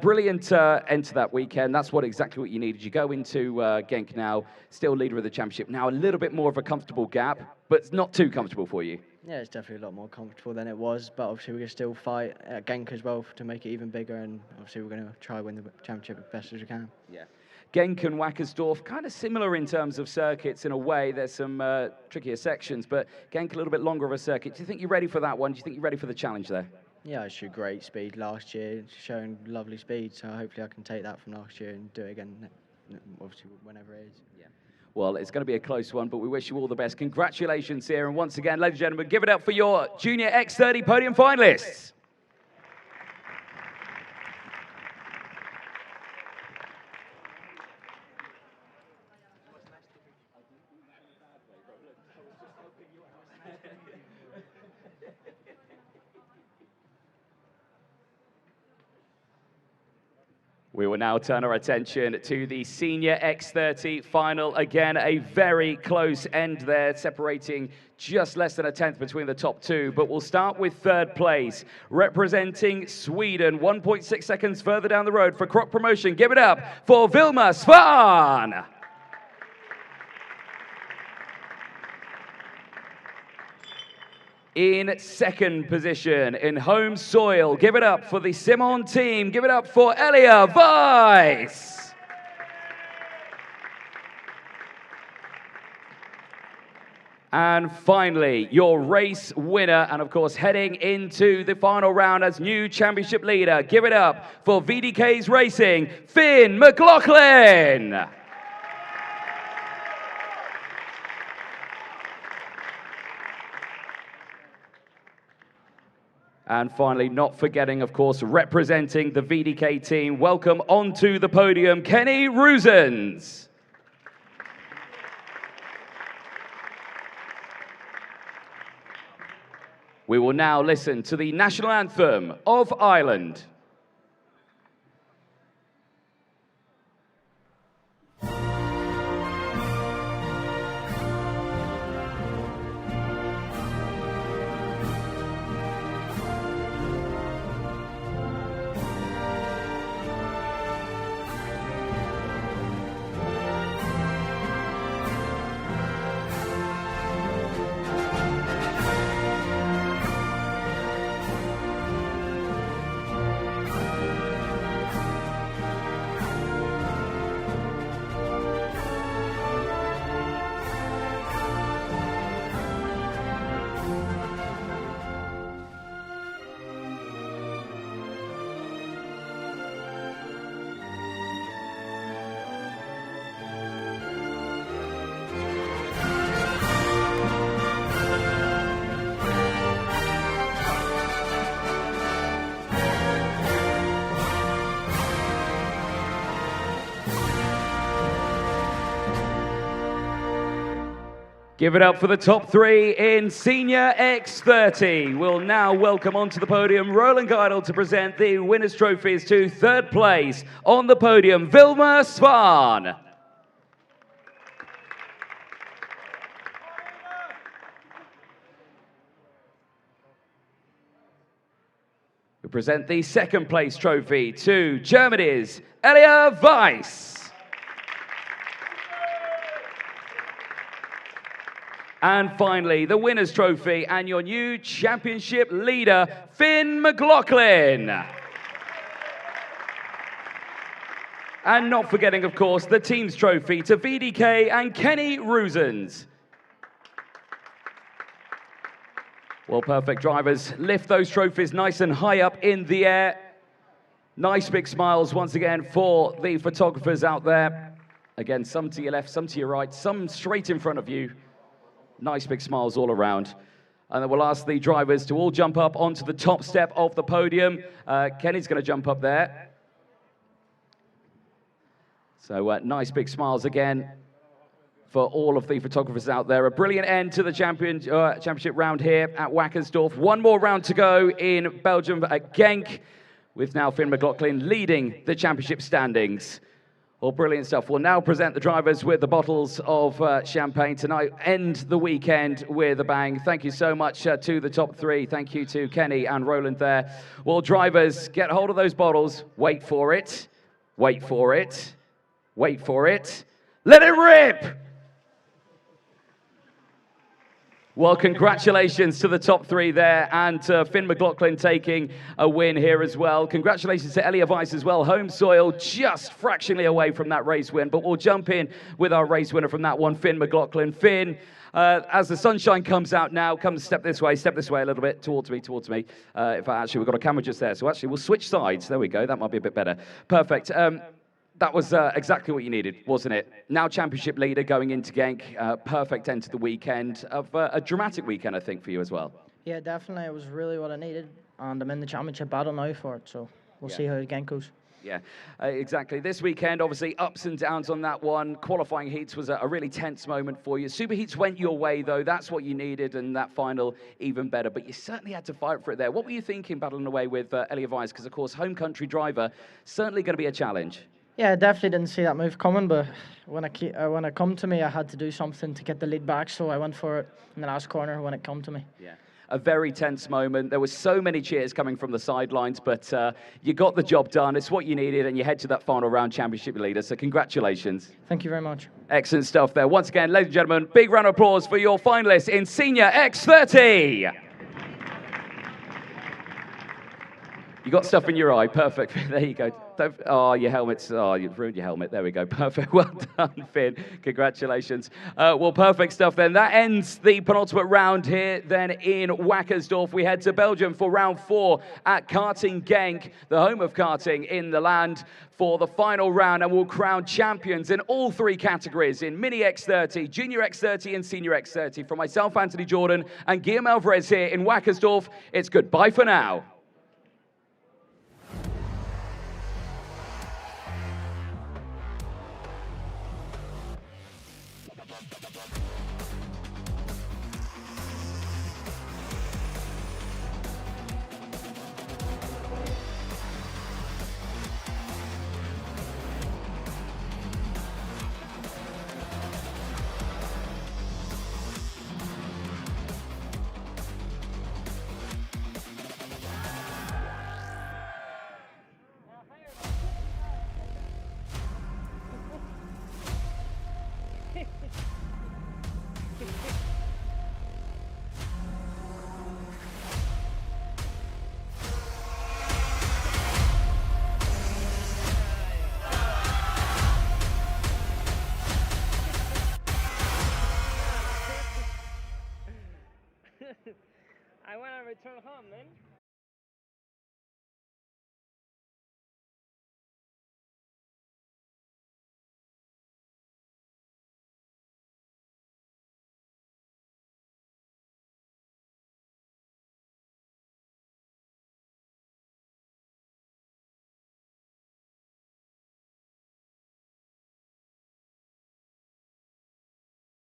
Brilliant end to that weekend. That's exactly what you needed. You go into Genk now, still leader of the championship. Now a little bit more of a comfortable gap, but it's not too comfortable for you. Yeah, it's definitely a lot more comfortable than it was, but obviously we're going to still fight at Genk as well to make it even bigger, and obviously we're going to try win the championship as best as we can. Yeah. Genk and Wackersdorf, kind of similar in terms of circuits in a way. There's some trickier sections, but Genk a little bit longer of a circuit. Do you think you're ready for that one? Do you think you're ready for the challenge there? Yeah, I showed great speed last year, showing lovely speed, so hopefully I can take that from last year and do it again, obviously whenever it is. Yeah. Well, it's going to be a close one, but we wish you all the best. Congratulations here, and once again, ladies and gentlemen, give it up for your Junior X30 podium finalists. We will now turn our attention to the Senior X30 final. Again, a very close end there, separating just less than a tenth between the top two. But we'll start with third place, representing Sweden, 1.6 seconds further down the road for Croc Promotion. Give it up for Vilma Svan. In second position, in home soil, give it up for the Simon team. Give it up for Elia Weiss. And finally, your race winner, and of course, heading into the final round as new championship leader. Give it up for VDK's Racing, Finn McLaughlin. And finally, not forgetting, of course, representing the VDK team, welcome onto the podium, Kenny Roosens. We will now listen to the national anthem of Ireland. Give it up for the top three in Senior X30. We'll now welcome onto the podium Roland Geidel to present the winners' trophies to third place on the podium, Vilma Svan. We present the second place trophy to Germany's Elia Weiss. And finally, the winner's trophy and your new championship leader, Finn McLaughlin. And not forgetting, of course, the team's trophy to VDK and Kenny Roosens. Well, perfect drivers. Lift those trophies nice and high up in the air. Nice big smiles once again for the photographers out there. Again, some to your left, some to your right, some straight in front of you. Nice big smiles all around. And then we'll ask the drivers to all jump up onto the top step of the podium. Kenny's going to jump up there. So nice big smiles again for all of the photographers out there. A brilliant end to the championship round here at Wackersdorf. One more round to go in Belgium at Genk, with now Finn McLaughlin leading the championship standings. All brilliant stuff. We'll now present the drivers with the bottles of champagne tonight. End the weekend with a bang. Thank you so much to the top three. Thank you to Kenny and Roland there. Well, drivers, get hold of those bottles. Wait for it. Wait for it. Wait for it. Let it rip! Well, congratulations to the top three there, and Finn McLaughlin taking a win here as well. Congratulations to Elia Weiss as well. Home soil just fractionally away from that race win, but we'll jump in with our race winner from that one, Finn McLaughlin. Finn, as the sunshine comes out now, come step this way a little bit, towards me. We've got a camera just there, so actually we'll switch sides. There we go, that might be a bit better. Perfect. That was exactly what you needed, wasn't it? Now championship leader going into Genk. Perfect end to the weekend. Of a dramatic weekend, I think, for you as well. Yeah, definitely. It was really what I needed. And I'm in the championship battle now for it, so we'll see how Genk goes. Yeah, exactly. This weekend, obviously, ups and downs on that one. Qualifying heats was a really tense moment for you. Super heats went your way, though. That's what you needed, and that final even better. But you certainly had to fight for it there. What were you thinking battling away with Elia Weiss? Because, of course, home country driver, certainly going to be a challenge. Yeah, I definitely didn't see that move coming, but when it come to me, I had to do something to get the lead back, so I went for it in the last corner when it come to me. Yeah, a very tense moment. There were so many cheers coming from the sidelines, but you got the job done. It's what you needed, and you head to that final round championship leader, so congratulations. Thank you very much. Excellent stuff there. Once again, ladies and gentlemen, big round of applause for your finalists in Senior X30. You got stuff in your eye. Perfect. There you go. Oh, your helmet's... Oh, you've ruined your helmet. There we go. Perfect. Well done, Finn. Congratulations. Well, perfect stuff then. That ends the penultimate round here then in Wackersdorf. We head to Belgium for round 4 at Karting Genk, the home of karting in the land, for the final round, and we'll crown champions in all 3 categories, in Mini X30, Junior X30 and Senior X30. From myself, Anthony Jordan, and Guillaume Alvarez here in Wackersdorf, it's goodbye for now. I want to return home, man.